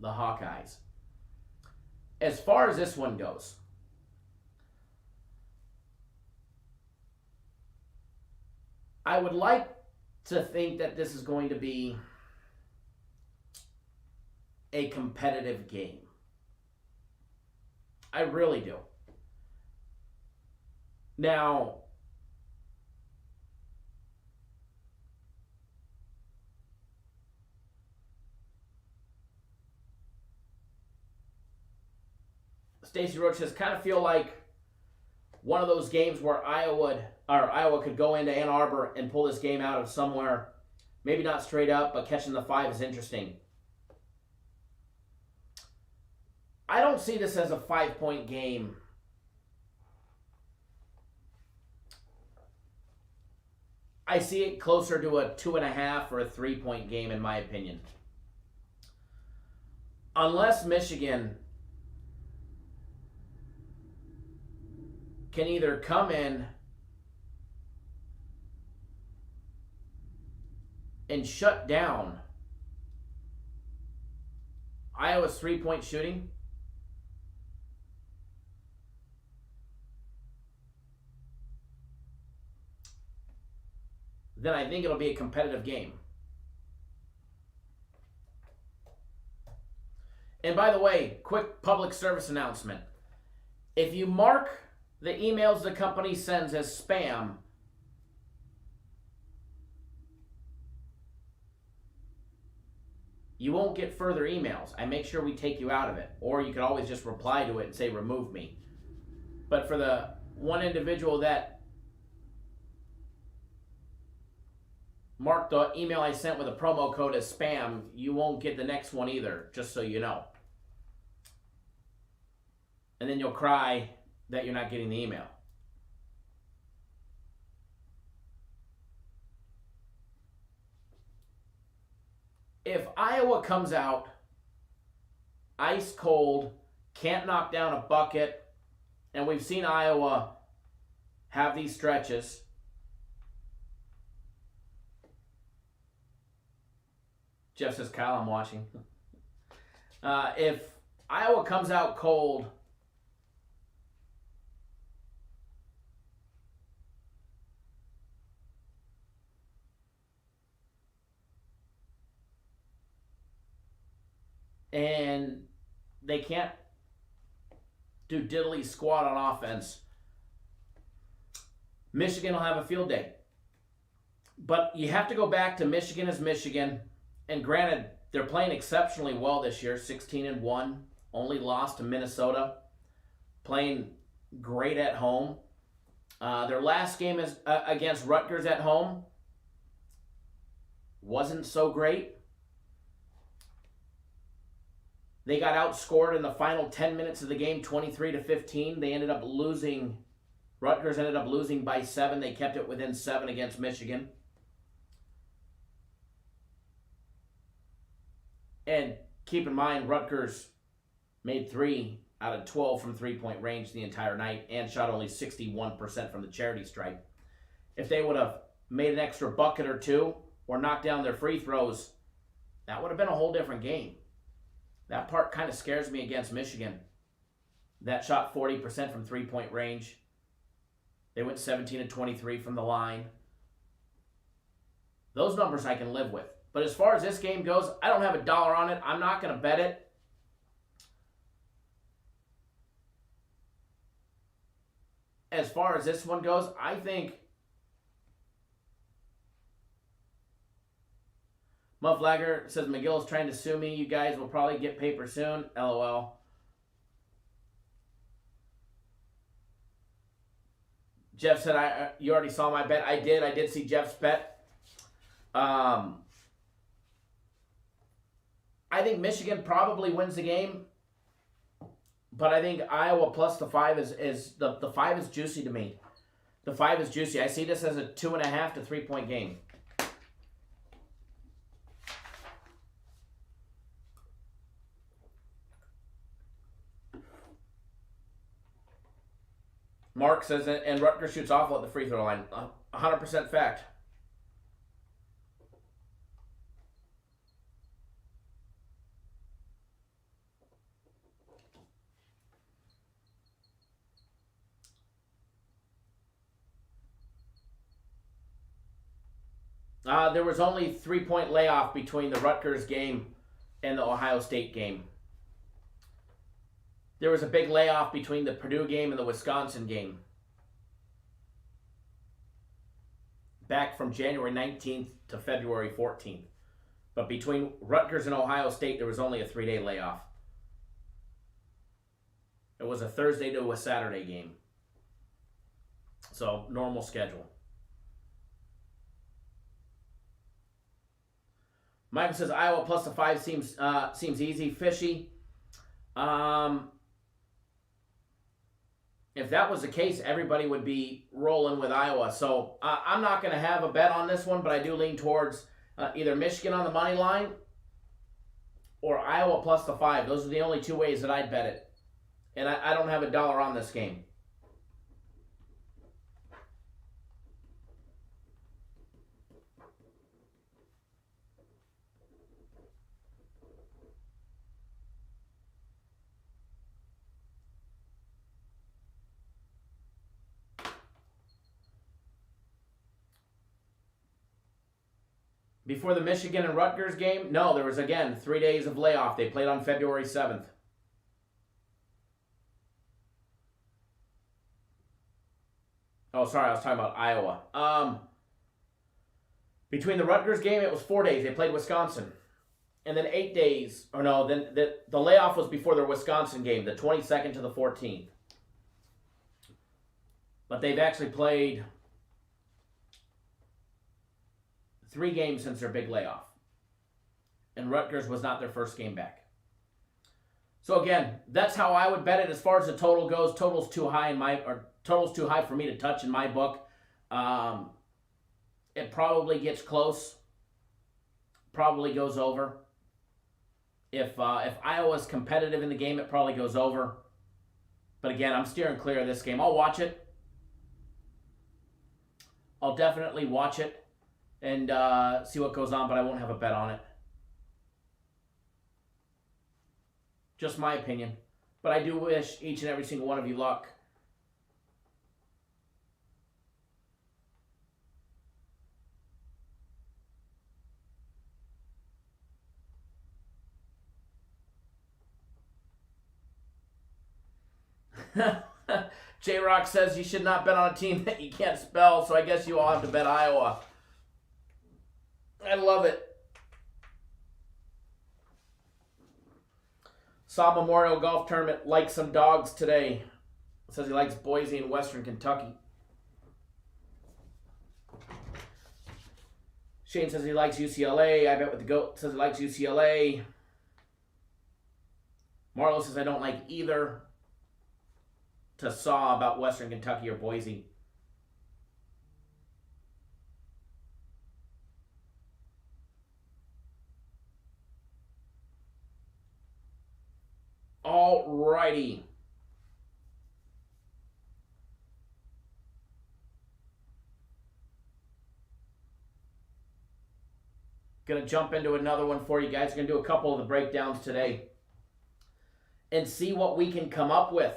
the Hawkeyes. As far as this one goes, I would like to think that this is going to be a competitive game. I really do. Now, Stacey Roach says, kind of feel like one of those games where Iowa could go into Ann Arbor and pull this game out of somewhere, maybe not straight up, but catching the 5 is interesting. I don't see this as a 5-point game. I see it closer to a 2.5 or a 3-point game, in my opinion. Unless Michigan can either come in and shut down Iowa's 3-point shooting, then I think it'll be a competitive game. And by the way, quick public service announcement. If you mark the emails the company sends as spam, you won't get further emails. I make sure we take you out of it. Or you could always just reply to it and say, remove me. But for the one individual that marked the email I sent with a promo code as spam, you won't get the next one either, just so you know. And then you'll cry that you're not getting the email. If Iowa comes out ice cold, can't knock down a bucket, and we've seen Iowa have these stretches, Jeff says, Kyle, I'm watching. If Iowa comes out cold, and they can't do diddly squat on offense, Michigan will have a field day. But you have to go back to Michigan as Michigan. And granted, they're playing exceptionally well this year, 16-1, only lost to Minnesota, playing great at home. Their last game is against Rutgers at home. Wasn't so great. They got outscored in the final 10 minutes of the game, 23-15. They ended up losing. Rutgers ended up losing by 7. They kept it within 7 against Michigan. And keep in mind, Rutgers made 3 out of 12 from three-point range the entire night and shot only 61% from the charity stripe. If they would have made an extra bucket or two or knocked down their free throws, that would have been a whole different game. That part kind of scares me against Michigan. That shot 40% from three-point range. They went 17-23 from the line. Those numbers I can live with. But as far as this game goes, I don't have a dollar on it. I'm not going to bet it. As far as this one goes, I think Muff Lagger says McGill is trying to sue me. You guys will probably get paper soon. LOL. Jeff said, you already saw my bet. I did see Jeff's bet. I think Michigan probably wins the game, but I think Iowa plus the 5 is the 5 is juicy to me. The 5 is juicy. I see this as a 2.5 to 3 point game. Mark says, and Rutgers shoots awful at the free throw line. 100% fact. There was only 3 point layoff between the Rutgers game and the Ohio State game. There was a big layoff between the Purdue game and the Wisconsin game. Back from January 19th to February 14th. But between Rutgers and Ohio State, there was only a 3-day layoff. It was a Thursday to a Saturday game. So, normal schedule. Michael says Iowa plus the 5 seems easy. Fishy. If that was the case, everybody would be rolling with Iowa. So I'm not going to have a bet on this one, but I do lean towards either Michigan on the money line or Iowa plus the 5. Those are the only 2 ways that I'd bet it. And I don't have $1 on this game. Before the Michigan and Rutgers game, no, there was, again, 3 days of layoff. They played on February 7th. Oh, sorry, I was talking about Iowa. Between the Rutgers game, it was 4 days. They played Wisconsin. And then 8 days, or no, then the layoff was before their Wisconsin game, the 22nd to the 14th. But they've actually played 3 games since their big layoff. And Rutgers was not their first game back. So again, that's how I would bet it as far as the total goes. Total's too high total's too high for me to touch in my book. It probably gets close. Probably goes over. If Iowa's competitive in the game, it probably goes over. But again, I'm steering clear of this game. I'll watch it. I'll definitely watch it and see what goes on, but I won't have a bet on it. Just my opinion. But I do wish each and every single one of you luck. J-Rock says you should not bet on a team that you can't spell, so I guess you all have to bet Iowa. I love it. Saw Memorial Golf Tournament, like some dogs today. Says he likes Boise and Western Kentucky. Shane says he likes UCLA. I bet with the GOAT says he likes UCLA. Marlo says I don't like either. To saw about Western Kentucky or Boise. Alrighty. Gonna jump into another one for you guys. Gonna do a couple of the breakdowns today and see what we can come up with.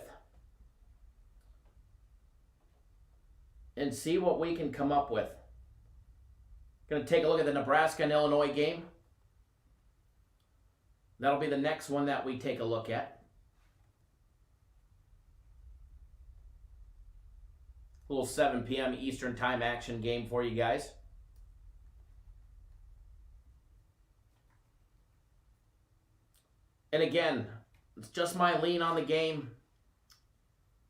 Gonna take a look at the Nebraska and Illinois game. That'll be the next one that we take a look at. A little 7 p.m. Eastern time action game for you guys. And again, it's just my lean on the game.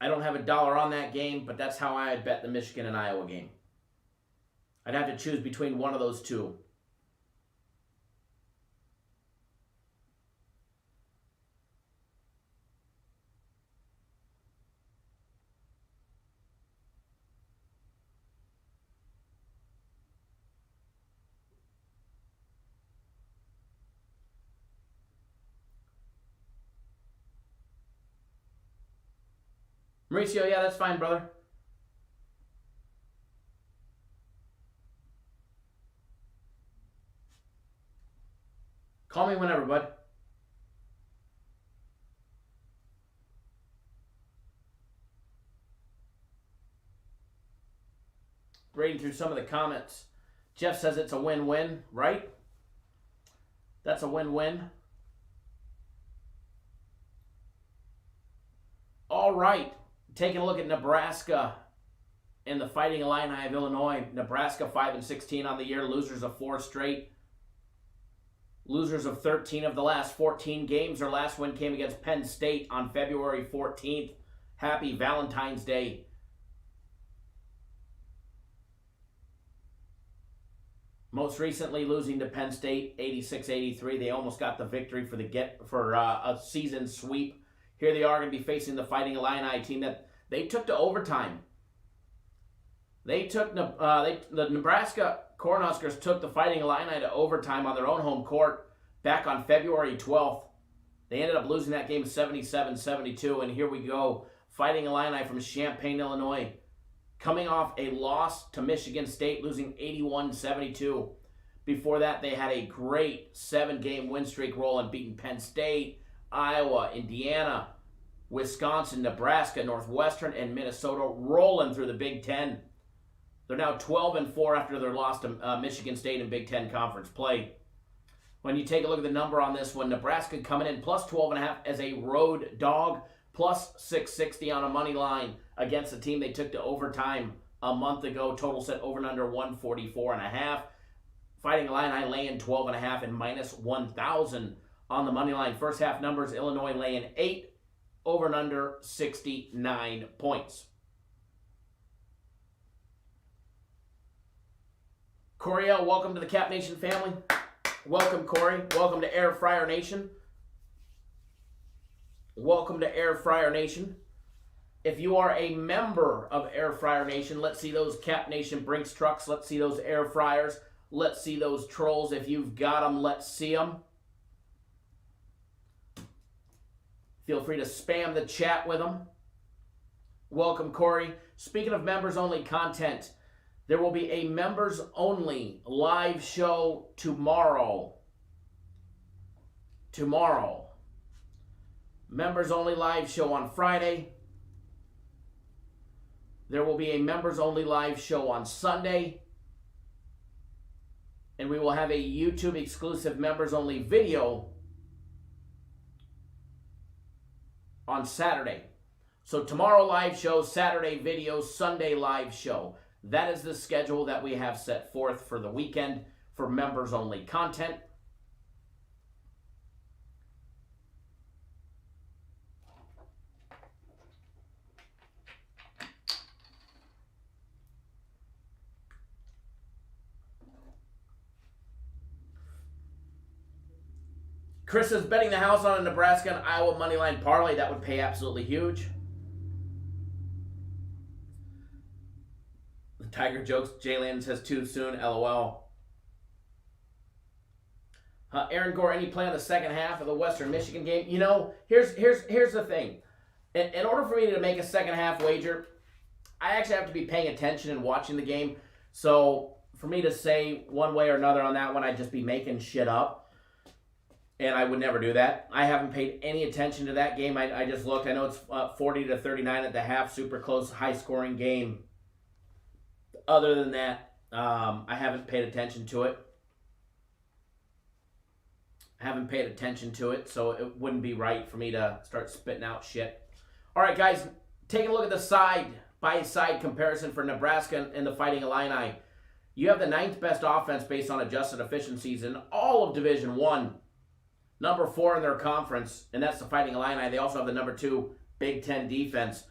I don't have $1 on that game, but that's how I bet the Michigan and Iowa game. I'd have to choose between one of those two. Mauricio, yeah, that's fine, brother. Call me whenever, bud. Reading through some of the comments. Jeff says it's a win-win, right? That's a win-win. All right. Taking a look at Nebraska and the Fighting Illini of Illinois. Nebraska 5-16 on the year. Losers of 4 straight. Losers of 13 of the last 14 games. Their last win came against Penn State on February 14th. Happy Valentine's Day. Most recently losing to Penn State 86-83. They almost got the victory for a season sweep. Here they are going to be facing the Fighting Illini team that they took to overtime. The Nebraska Cornhuskers took the Fighting Illini to overtime on their own home court back on February 12th. They ended up losing that game 77-72, and here we go. Fighting Illini from Champaign, Illinois, coming off a loss to Michigan State, losing 81-72. Before that, they had a great 7-game win streak rolling, beating Penn State, Iowa, Indiana, Wisconsin, Nebraska, Northwestern, and Minnesota, rolling through the Big Ten. They're now 12-4 after their loss to Michigan State in Big Ten Conference play. When you take a look at the number on this one, Nebraska coming in plus 12.5 as a road dog, plus 660 on a money line against a team they took to overtime a month ago. Total set over and under 144.5. Fighting Illini laying 12.5 and minus 1,000 on the money line. First half numbers, Illinois laying 8, over and under 69 points. Coriel, welcome to the Cap Nation family. Welcome, Corey. Welcome to Air Fryer Nation. Welcome to Air Fryer Nation. If you are a member of Air Fryer Nation, let's see those Cap Nation Brinks trucks. Let's see those air fryers. Let's see those trolls. If you've got them, let's see them. Feel free to spam the chat with them. Welcome, Corey. Speaking of members-only content, there will be a members-only live show tomorrow. Members-only live show on Friday. There will be a members-only live show on Sunday. And we will have a YouTube-exclusive members-only video on Saturday. So tomorrow live show, Saturday video, Sunday live show. That is the schedule that we have set forth for the weekend for members-only content. Chris is betting the house on a Nebraska and Iowa moneyline parlay. That would pay absolutely huge. The Tiger jokes. Jalen says too soon. LOL. Aaron Gore, any play on the second half of the Western Michigan game? You know, here's the thing. In order for me to make a second half wager, I actually have to be paying attention and watching the game. So for me to say one way or another on that one, I'd just be making shit up. And I would never do that. I haven't paid any attention to that game. I just looked. I know it's 40-39 at the half. Super close, high-scoring game. Other than that, I haven't paid attention to it. So it wouldn't be right for me to start spitting out shit. All right, guys, taking a look at the side-by-side comparison for Nebraska and the Fighting Illini. You have the 9th best offense based on adjusted efficiencies in all of Division I. Number 4 in their conference, and that's the Fighting Illini. They also have the number 2 Big Ten defense.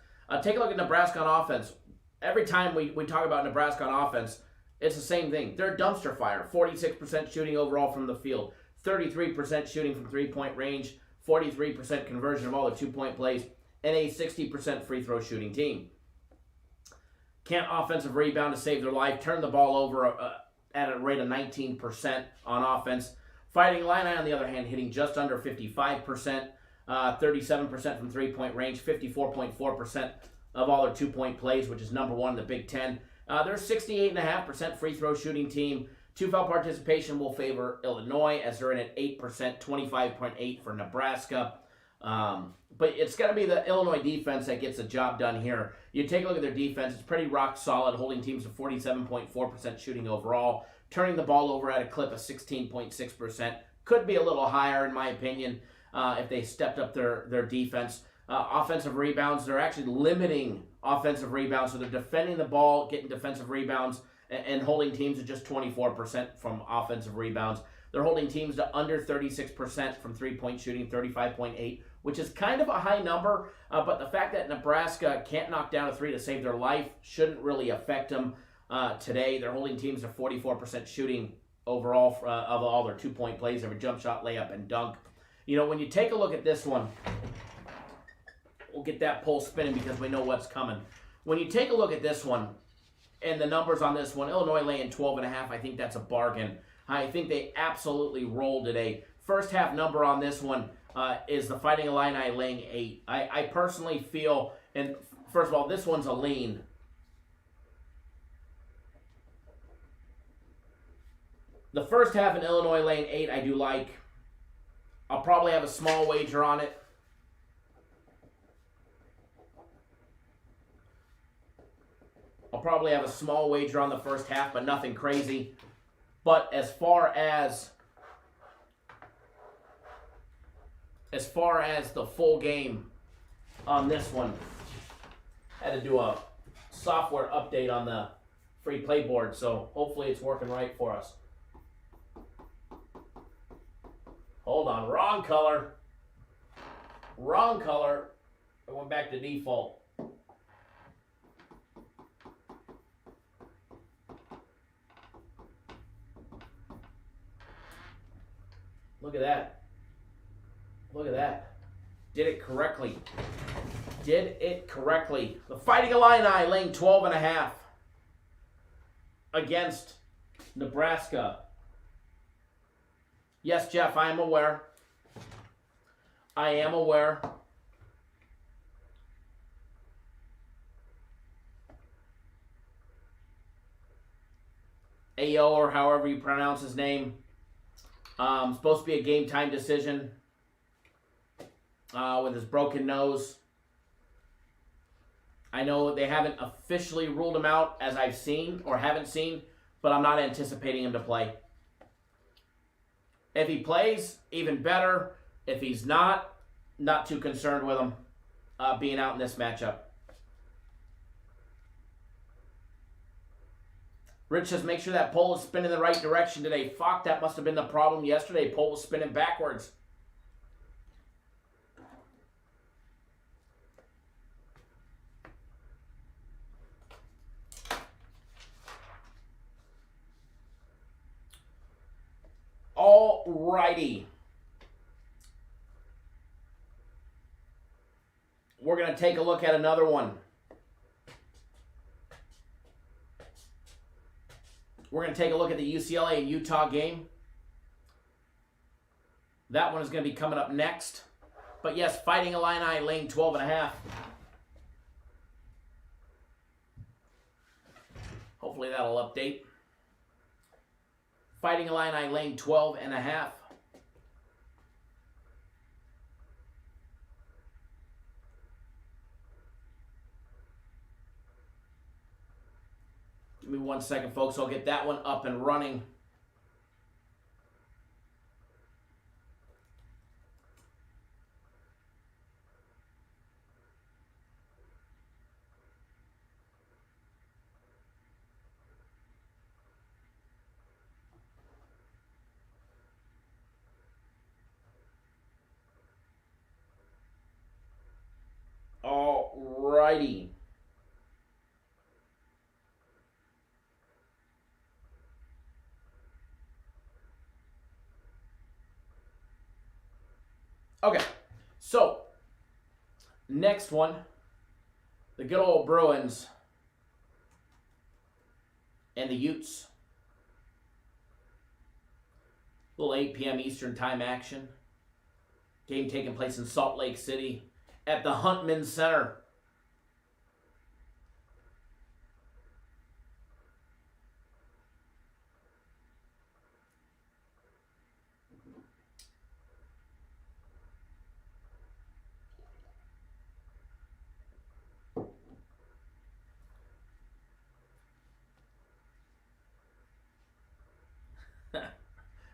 Take a look at Nebraska on offense. Every time we talk about Nebraska on offense, it's the same thing. They're a dumpster fire. 46% shooting overall from the field, 33% shooting from three-point range, 43% conversion of all the two-point plays, and a 60% free throw shooting team. Can't offensive rebound to save their life. Turn the ball over at a rate of 19% on offense. Fighting Illini, on the other hand, hitting just under 55%, 37% from three-point range, 54.4% of all their 2-point plays, which is number 1 in the Big Ten. They're a 68.5% free throw shooting team. 2-foul participation will favor Illinois as they're in at 8%, 25.8 for Nebraska. But it's going to be the Illinois defense that gets the job done here. You take a look at their defense, it's pretty rock solid, holding teams to 47.4% shooting overall, turning the ball over at a clip of 16.6%. Could be a little higher, in my opinion, if they stepped up their defense. Offensive rebounds, they're actually limiting offensive rebounds, so they're defending the ball, getting defensive rebounds, and holding teams to just 24% from offensive rebounds. They're holding teams to under 36% from three-point shooting, 35.8, which is kind of a high number, but the fact that Nebraska can't knock down a three to save their life shouldn't really affect them today. They're holding teams to 44% shooting overall of all their 2-point plays, every jump shot, layup, and dunk. You know, when you take a look at this one, we'll get that poll spinning because we know what's coming. When you take a look at this one, and the numbers on this one, Illinois laying 12.5, I think that's a bargain. I think they absolutely roll today. First half number on this one is the Fighting Illini laying 8. I personally feel, and first of all, this one's a lean. The first half in Illinois laying 8, I do like. I'll probably have a small wager on it. I'll probably have a small wager on the first half, but nothing crazy. But as far as the full game on this one, I had to do a software update on the free play board, so hopefully it's working right for us. Hold on, wrong color. Wrong color. I went back to default. Look at that. Look at that. Did it correctly. Did it correctly. The Fighting Illini laying 12.5 against Nebraska. Yes, Jeff, I am aware. I am aware. Ayo, or however you pronounce his name. Supposed to be a game time decision with his broken nose. I know they haven't officially ruled him out as I've seen or haven't seen, but I'm not anticipating him to play. If he plays, even better. If he's not too concerned with him being out in this matchup. Rich says, make sure that pole is spinning the right direction today. Fuck, that must have been the problem yesterday. Pole was spinning backwards. Alrighty. We're going to take a look at another one. We're going to take a look at the UCLA and Utah game. That one is going to be coming up next. But yes, Fighting Illini laying 12.5. Hopefully that'll update. Fighting Illini laying 12.5. Give me 1 second, folks. I'll get that one up and running. Alrighty. Okay, so next one, the good old Bruins and the Utes. Little 8 p.m. Eastern time action. Game taking place in Salt Lake City at the Huntman Center.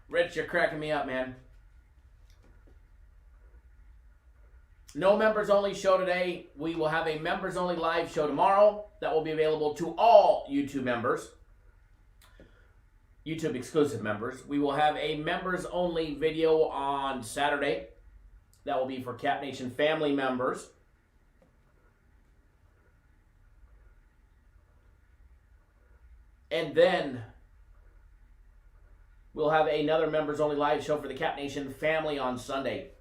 Rich, you're cracking me up, man. No members only show today. We will have a members only live show tomorrow that will be available to all YouTube members. YouTube exclusive members. We will have a members only video on Saturday. That will be for Cap Nation family members. And then we'll have another members only live show for the Cap Nation family on Sunday.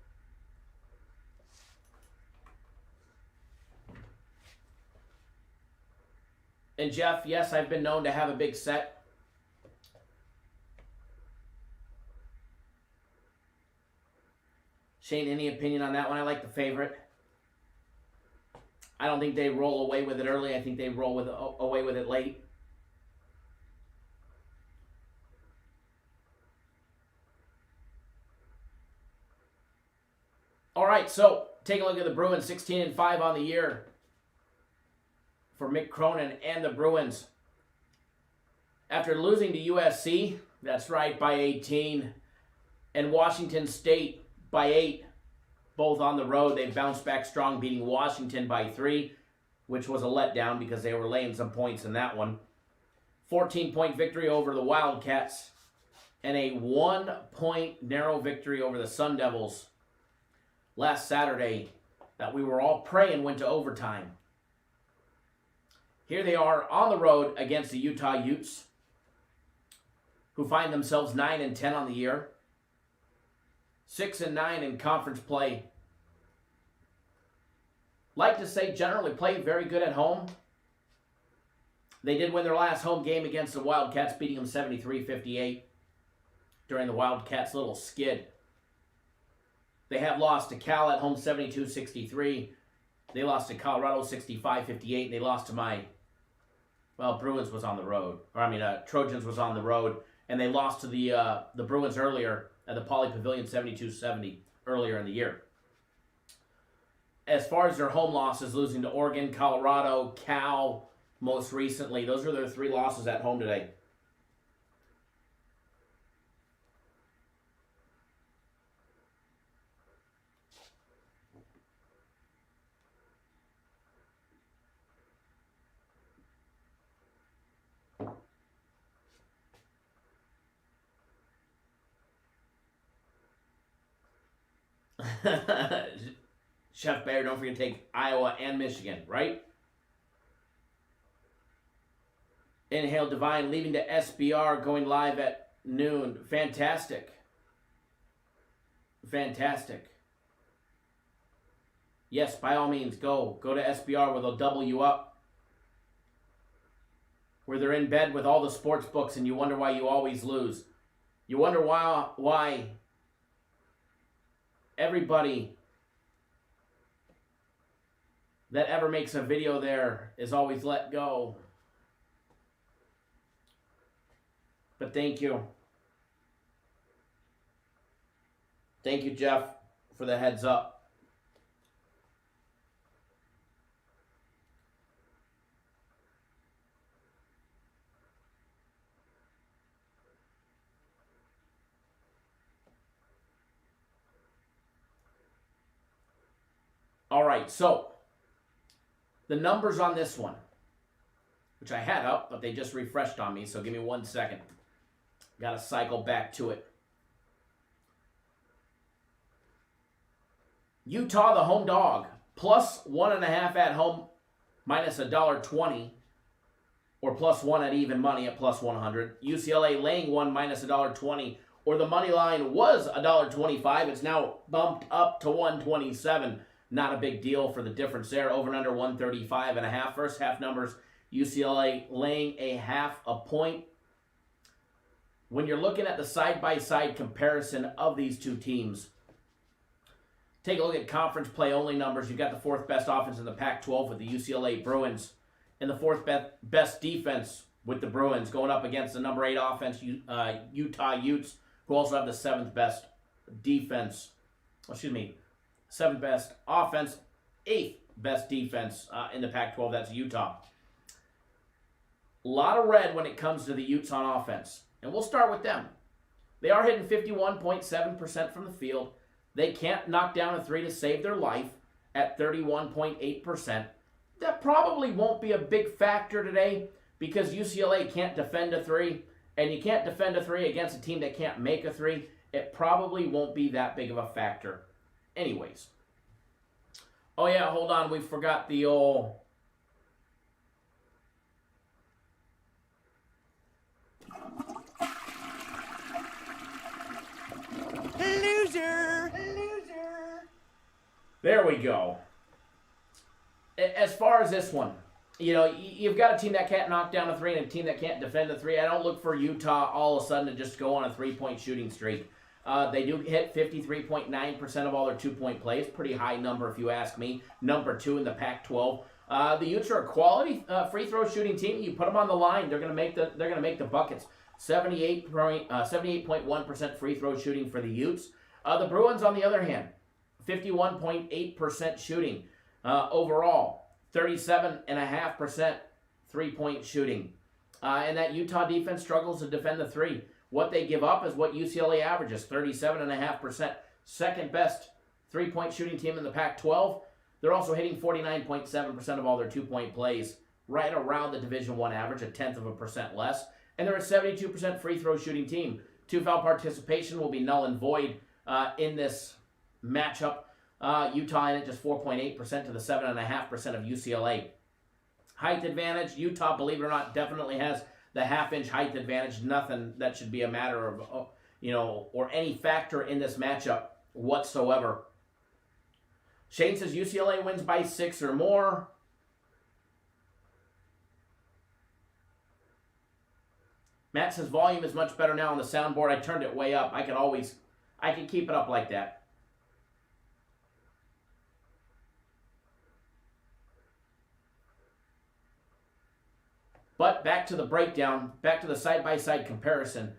And Jeff, yes, I've been known to have a big set. Shane, any opinion on that one? I like the favorite. I don't think they roll away with it early. I think they roll away with it late. All right, so take a look at the Bruins, 16-5 on the year for Mick Cronin and the Bruins. After losing to USC, that's right, by 18, and Washington State by 8, both on the road, they bounced back strong, beating Washington by 3, which was a letdown because they were laying some points in that one. 14-point victory over the Wildcats, and a 1-point narrow victory over the Sun Devils last Saturday that we were all praying went to overtime. Here they are on the road against the Utah Utes, who find themselves 9-10 on the year, 6-9 in conference play. Like to say generally play very good at home. They did win their last home game against the Wildcats, beating them 73-58 during the Wildcats' little skid. They have lost to Cal at home 72-63. They lost to Colorado 65-58. And they lost to Bruins was on the road. Trojans was on the road. And they lost to the Bruins earlier at the Pauley Pavilion 72-70 earlier in the year. As far as their home losses, losing to Oregon, Colorado, Cal most recently, those are their 3 losses at home today. Chef Bear, don't forget to take Iowa and Michigan, right? Inhale Divine, leaving to SBR, going live at noon. Fantastic. Fantastic. Yes, by all means, go. Go to SBR where they'll double you up. Where they're in bed with all the sports books and you wonder why you always lose. You wonder why everybody that ever makes a video there is always let go. But thank you. Thank you, Jeff, for the heads up. All right, so the numbers on this one, which I had up, but they just refreshed on me, so give me 1 second. Got to cycle back to it. Utah, the home dog, plus 1.5 at home, minus $1.20, or plus 1 at even money at plus 100. UCLA laying 1 minus $1.20, or the money line was $1.25. It's now bumped up to 127. Not a big deal for the difference there. Over and under 135.5. First half numbers, UCLA laying 0.5 point. When you're looking at the side-by-side comparison of these two teams, take a look at conference play only numbers. You've got the 4th best offense in the Pac-12 with the UCLA Bruins, and the 4th best defense with the Bruins, going up against the number 8 offense, Utah Utes, who also have the 7th best defense. 7th best offense, 8th best defense in the Pac-12. That's Utah. A lot of red when it comes to the Utes on offense. And we'll start with them. They are hitting 51.7% from the field. They can't knock down a three to save their life at 31.8%. That probably won't be a big factor today because UCLA can't defend a three, and you can't defend a three against a team that can't make a three. It probably won't be that big of a factor. Anyways. Oh yeah, hold on. We forgot the old... Loser! There we go. As far as this one, you know, you've got a team that can't knock down a three and a team that can't defend a three. I don't look for Utah all of a sudden to just go on a three-point shooting streak. They do hit 53.9% of all their two-point plays. Pretty high number if you ask me. Number 2 in the Pac-12. The Utes are a quality free throw shooting team. You put them on the line, they're going to make the buckets. 78.1% free throw shooting for the Utes. The Bruins, on the other hand, 51.8% shooting overall. 37.5% three-point shooting. And that Utah defense struggles to defend the three. What they give up is what UCLA averages, 37.5%. Second best three-point shooting team in the Pac-12. They're also hitting 49.7% of all their two-point plays, right around the Division I average, 0.1% less. And they're a 72% free throw shooting team. Two-foul participation will be null and void in this matchup. Utah in it just 4.8% to the 7.5% of UCLA. Height advantage, Utah, believe it or not, definitely has the half-inch height advantage. Nothing that should be a matter of, or any factor in this matchup whatsoever. Shane says UCLA wins by 6 or more. Matt says volume is much better now on the soundboard. I turned it way up. I can keep it up like that. But back to the breakdown, back to the side-by-side comparison.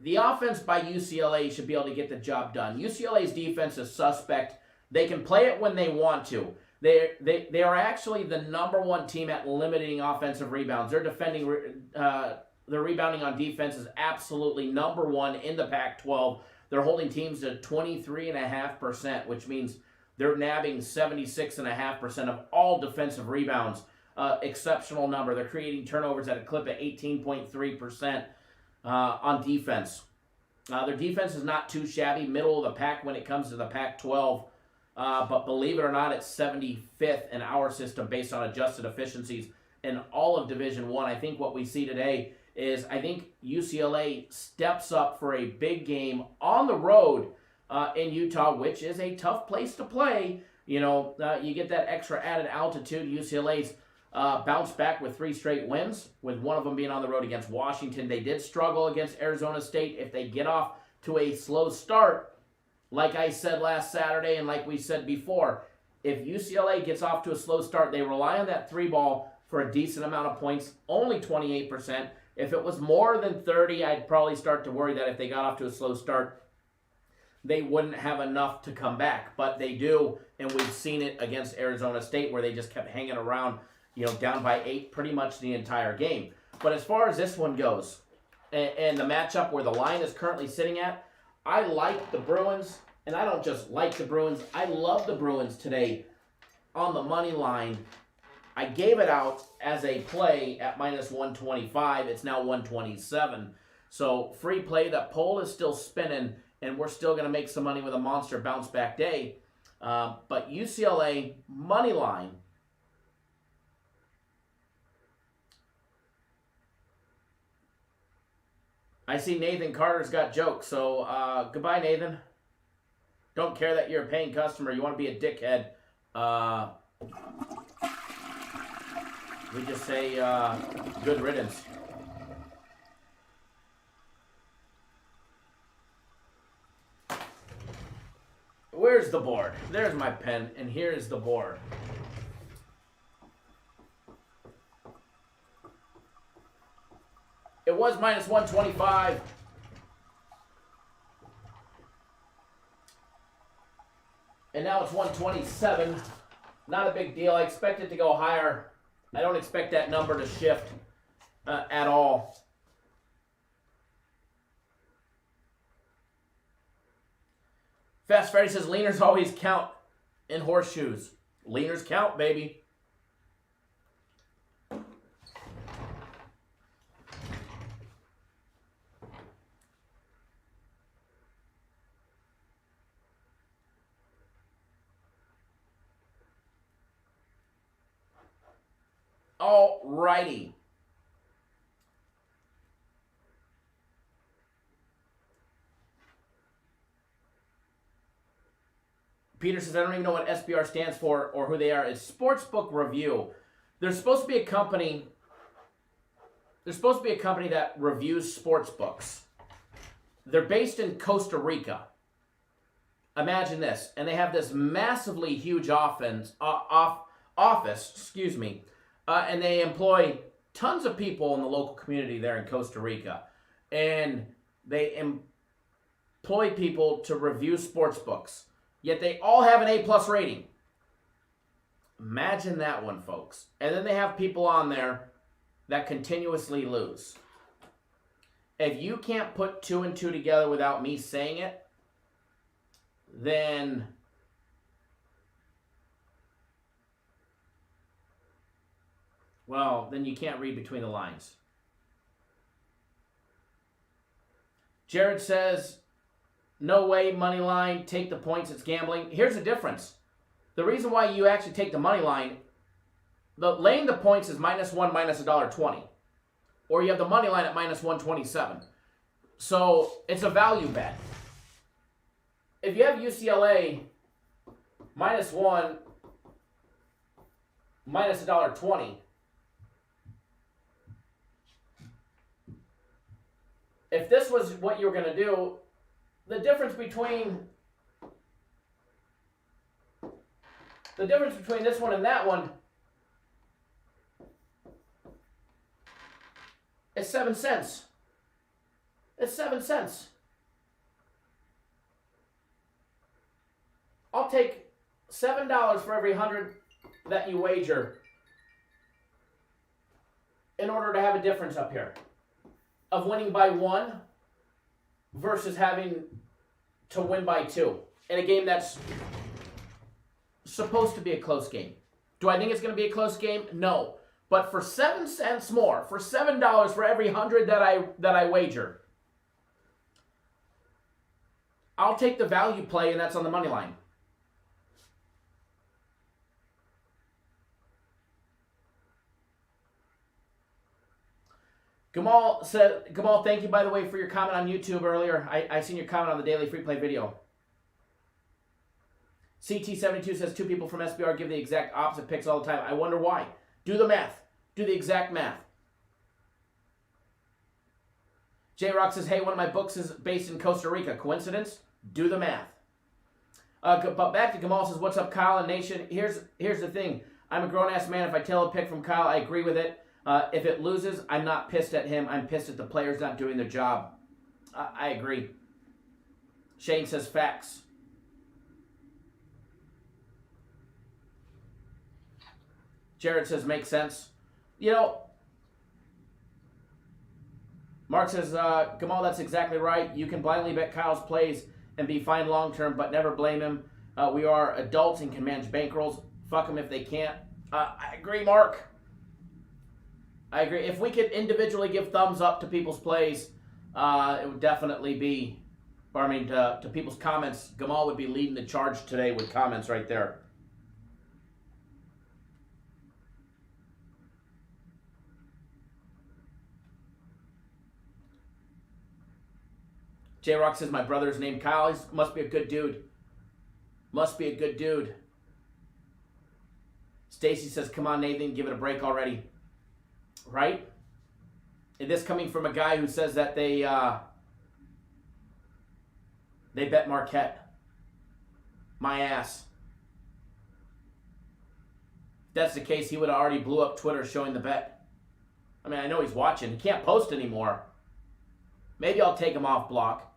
The offense by UCLA should be able to get the job done. UCLA's defense is suspect. They can play it when they want to. They are actually the number 1 team at limiting offensive rebounds. They're defending, their rebounding on defense is absolutely number 1 in the Pac-12. They're holding teams to 23.5%, which means they're nabbing 76.5% of all defensive rebounds. Exceptional number. They're creating turnovers at a clip of 18.3% on defense. Their defense is not too shabby, middle of the pack when it comes to the Pac-12. But believe it or not, it's 75th in our system based on adjusted efficiencies in all of Division I. I think what we see today is I think UCLA steps up for a big game on the road in Utah, which is a tough place to play. You get that extra added altitude. UCLA's bounced back with 3 straight wins, with one of them being on the road against Washington. They did struggle against Arizona State. If they get off to a slow start, like I said last Saturday and like we said before, if UCLA gets off to a slow start, they rely on that 3 ball for a decent amount of points, only 28%. If it was more than 30, I'd probably start to worry that if they got off to a slow start, they wouldn't have enough to come back. But they do, and we've seen it against Arizona State where they just kept hanging around, down by 8 pretty much the entire game. But as far as this one goes, and the matchup where the line is currently sitting at, I like the Bruins, and I don't just like the Bruins. I love the Bruins today on the money line. I gave it out as a play at minus 125. It's now 127. So free play. That poll is still spinning, and we're still going to make some money with a monster bounce back day. But UCLA money line. I see Nathan Carter's got jokes, so goodbye, Nathan. Don't care that you're a paying customer. You want to be a dickhead. We just say good riddance. Where's the board? There's my pen, and here's the board. It was minus 125. And now it's 127. Not a big deal. I expect it to go higher. I don't expect that number to shift at all. Fast Freddy says leaners always count in horseshoes. Leaners count, baby. All righty. Peter says, I don't even know what SBR stands for or who they are. It's Sportsbook Review. There's supposed to be a company. There's supposed to be a company that reviews sports books. They're based in Costa Rica. Imagine this. And they have this massively huge office, and they employ tons of people in the local community there in Costa Rica. And they employ people to review sports books. Yet they all have an A+ rating. Imagine that one, folks. And then they have people on there that continuously lose. If you can't put 2 and 2 together without me saying it, then you can't read between the lines. Jared says, no way, money line, take the points, it's gambling. Here's the difference. The reason why you actually take the money line, laying the points is -1, minus $1.20. Or you have the money line at -127. So it's a value bet. If you have UCLA -1, minus $1.20, if this was what you were going to do, the difference between this one and that one is 7 cents. It's 7 cents. I'll take $7 for every 100 that you wager in order to have a difference up here of winning by 1 versus having to win by 2 in a game that's supposed to be a close game. Do I think it's going to be a close game? No. But for 7 cents more, for $7 for every 100 that I wager, I'll take the value play, and that's on the money line. Gamal said, Gamal, thank you, by the way, for your comment on YouTube earlier. I seen your comment on the daily free play video. CT72 says 2 people from SBR give the exact opposite picks all the time. I wonder why. Do the math. Do the exact math. J-Rock says, hey, one of my books is based in Costa Rica. Coincidence? Do the math. But back to Gamal says, what's up, Kyle and Nation? Here's the thing. I'm a grown-ass man. If I tell a pick from Kyle, I agree with it. If it loses, I'm not pissed at him. I'm pissed at the players not doing their job. I agree. Shane says facts. Jared says makes sense. You know, Mark says, Gamal, that's exactly right. You can blindly bet Kyle's plays and be fine long-term, but never blame him. We are adults and can manage bankrolls. Fuck them if they can't. I agree, Mark. I agree. If we could individually give thumbs up to people's plays, it would definitely be, or I mean, to people's comments, Gamal would be leading the charge today with comments right there. J-Rock says, my brother's named Kyle. He must be a good dude. Must be a good dude. Stacy says, come on, Nathan, give it a break already. Right? And this coming from a guy who says that they bet Marquette. My ass. If that's the case, he would have already blew up Twitter showing the bet. I mean, I know he's watching. He can't post anymore. Maybe I'll take him off block.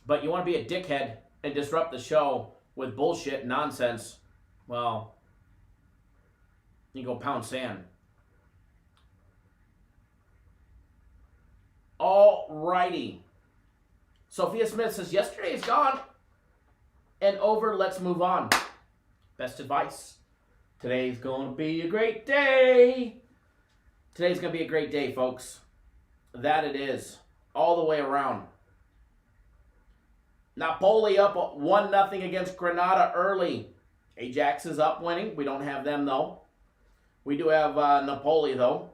But you want to be a dickhead and disrupt the show with bullshit and nonsense, well, you go pound sand. All righty. Sophia Smith says, yesterday is gone. and over. Let's move on. Best advice. Today's going to be a great day. Today's going to be a great day, folks. That it is. All the way around. Napoli up 1-0 against Granada early. Ajax is up winning. We don't have them, though. We do have Napoli, though.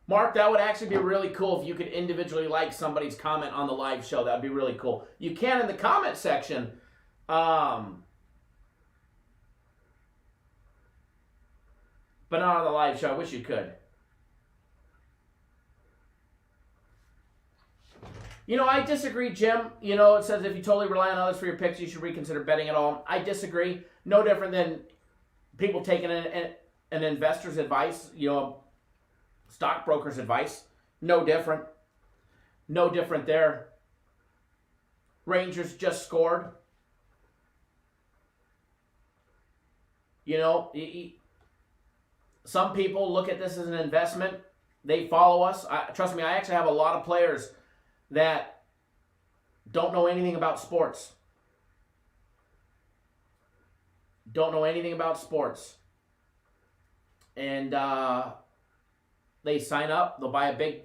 Mark, that would actually be really cool if you could individually like somebody's comment on the live show. That would be really cool. You can in the comment section. But not on the live show. I wish you could. I disagree, Jim. It says if you totally rely on others for your picks, you should reconsider betting at all. I disagree. No different than people taking an investor's advice, stockbroker's advice. No different. No different there. Rangers just scored. Some people look at this as an investment. They follow us. Trust me, I actually have a lot of players that don't know anything about sports. Don't know anything about sports. And they sign up. They'll buy a big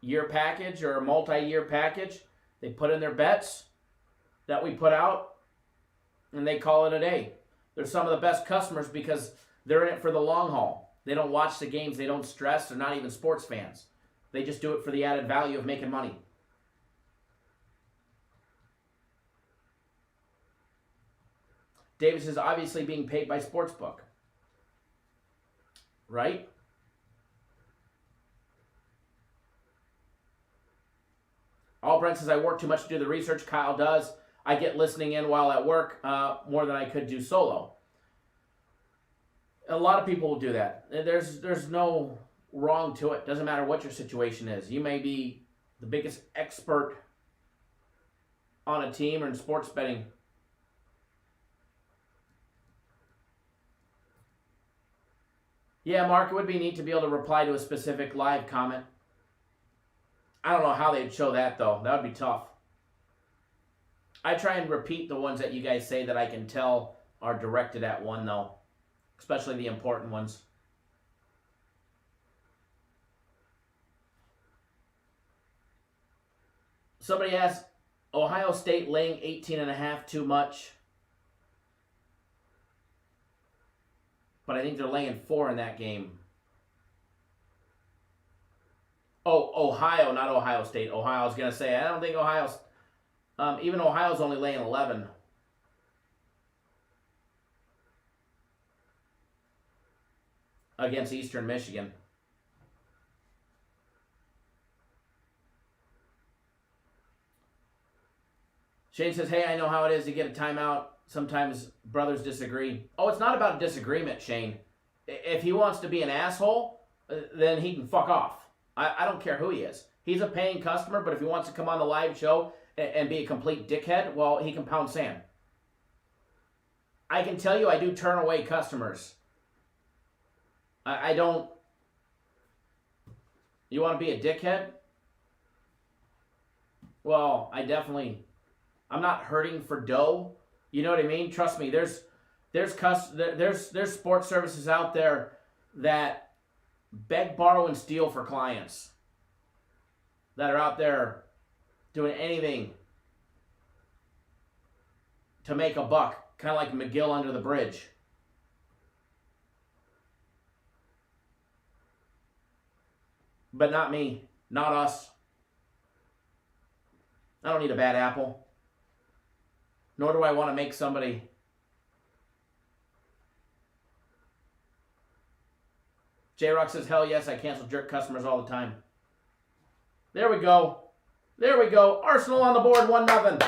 year package or a multi-year package. They put in their bets that we put out, and they call it a day. They're some of the best customers because they're in it for the long haul. They don't watch the games. They don't stress. They're not even sports fans. They just do it for the added value of making money. Davis is obviously being paid by Sportsbook. Right? Brent says, I work too much to do the research. Kyle does. I get listening in while at work more than I could do solo. A lot of people will do that. There's no wrong to it. Doesn't matter what your situation is. You may be the biggest expert on a team or in sports betting. Yeah, Mark, it would be neat to be able to reply to a specific live comment. I don't know how they'd show that, though. That would be tough. I try and repeat the ones that you guys say that I can tell are directed at one, though. Especially the important ones. Somebody asked, Ohio State laying 18.5 too much? But I think they're laying 4 in that game. Oh, Ohio, not Ohio State. Ohio, I was going to say, I don't think Ohio's... even Ohio's only laying 11. Against Eastern Michigan. Shane says, hey, I know how it is to get a timeout. Sometimes brothers disagree. Oh, it's not about a disagreement, Shane. If he wants to be an asshole, then he can fuck off. I don't care who he is. He's a paying customer, but if he wants to come on the live show and be a complete dickhead, well, he can pound sand. I can tell you I do turn away customers. I don't... You want to be a dickhead? Well, I'm not hurting for dough. You know what I mean? Trust me, there's sports services out there that beg, borrow, and steal for clients that are out there doing anything to make a buck, kind of like McGill under the bridge. But not me, not us. I don't need a bad apple. Nor do I want to make somebody... J-Rock says, hell yes, I cancel jerk customers all the time. There we go. There we go. Arsenal on the board, 1-0.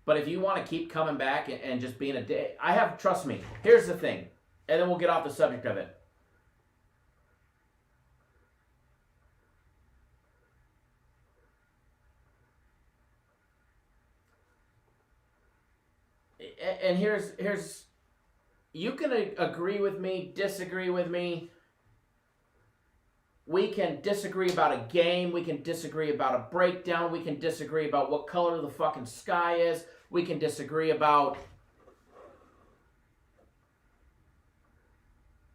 But if you want to keep coming back and just being a day... trust me, here's the thing. And then we'll get off the subject of it. And here's you can agree with me, disagree with me. We can disagree about a game. We can disagree about a breakdown. We can disagree about what color the fucking sky is. We can disagree about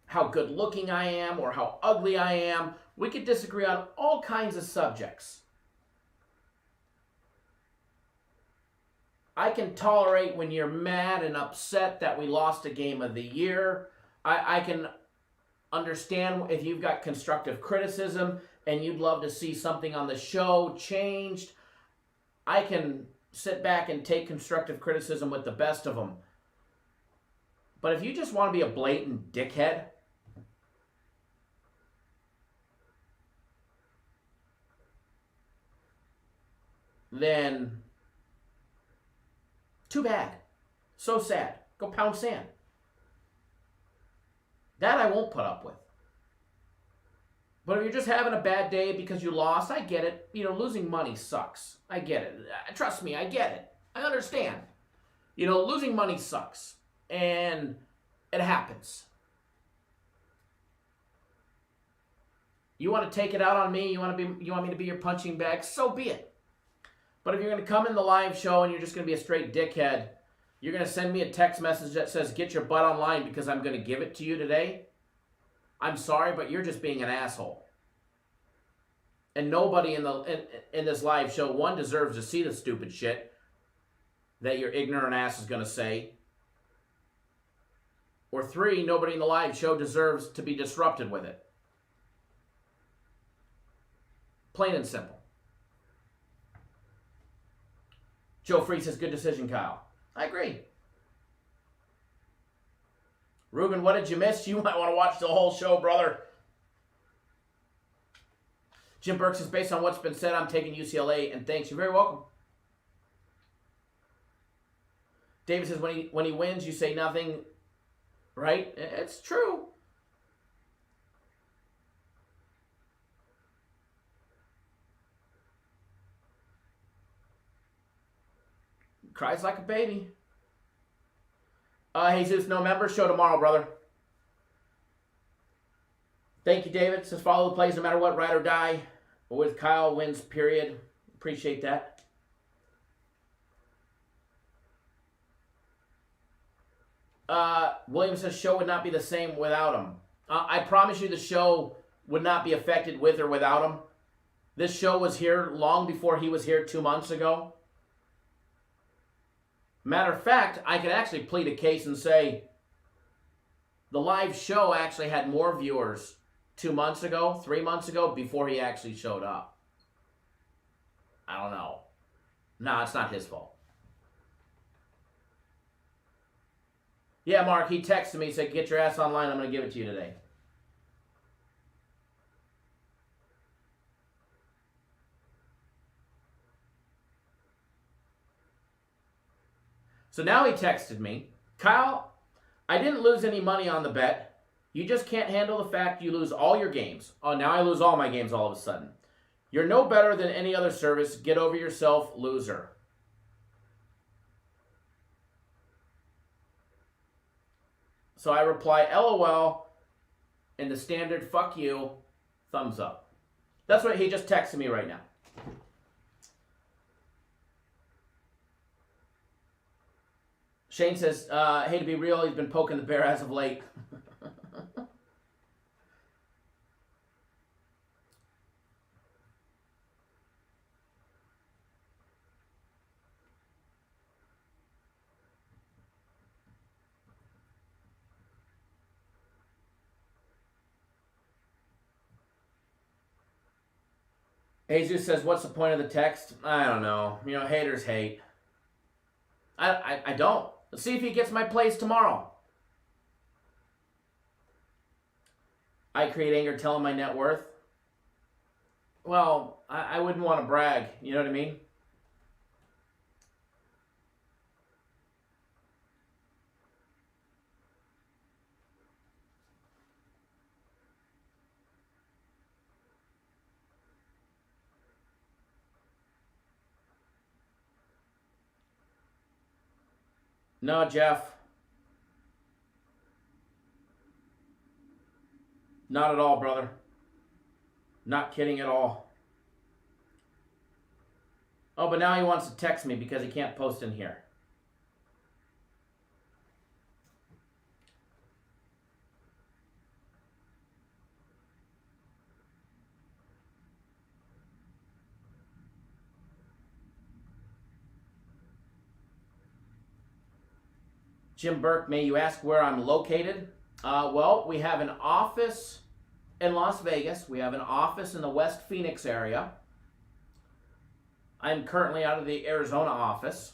how good looking I am or how ugly I am. We could disagree on all kinds of subjects. I can tolerate when you're mad and upset that we lost a game of the year. I can understand if you've got constructive criticism and you'd love to see something on the show changed. I can sit back and take constructive criticism with the best of them. But if you just want to be a blatant dickhead, then too bad. So sad. Go pound sand. That I won't put up with. But if you're just having a bad day because you lost, I get it. You know, losing money sucks. I get it. Trust me, I get it. I understand. You know, losing money sucks. And it happens. You want to take it out on me? You want me to be your punching bag? So be it. But if you're going to come in the live show and you're just going to be a straight dickhead, you're going to send me a text message that says, get your butt online because I'm going to give it to you today. I'm sorry, but you're just being an asshole. And nobody in this live show, one, deserves to see the stupid shit that your ignorant ass is going to say. Or three, nobody in the live show deserves to be disrupted with it. Plain and simple. Joe Free says, good decision, Kyle. I agree. Ruben, what did you miss? You might want to watch the whole show, brother. Jim Burke says, based on what's been said, I'm taking UCLA, and thanks. You're very welcome. David says, when he wins, you say nothing, right? It's true. Cries like a baby. Jesus, no members. Show tomorrow, brother. Thank you, David. Says follow the plays no matter what, ride or die. With Kyle wins, period. Appreciate that. William says show would not be the same without him. I promise you the show would not be affected with or without him. This show was here long before he was here 2 months ago. Matter of fact, I could actually plead a case and say the live show actually had more viewers 2 months ago, 3 months ago, before he actually showed up. I don't know. No, it's not his fault. Yeah, Mark, he texted me, said, get your ass online, I'm going to give it to you today. So now he texted me, Kyle, I didn't lose any money on the bet. You just can't handle the fact you lose all your games. Oh, now I lose all my games all of a sudden. You're no better than any other service. Get over yourself, loser. So I reply, LOL, and the standard fuck you, thumbs up. That's what he just texted me right now. Shane says, hey, to be real, he's been poking the bear as of late. Jesus says, what's the point of the text? I don't know. You know, haters hate. I don't. Let's see if he gets my plays tomorrow. I create anger, tell him my net worth. Well, I wouldn't want to brag. You know what I mean? No, Jeff. Not at all, brother. Not kidding at all. Oh, but now he wants to text me because he can't post in here. Jim Burke, may you ask where I'm located? Well, we have an office in Las Vegas. We have an office in the West Phoenix area. I'm currently out of the Arizona office.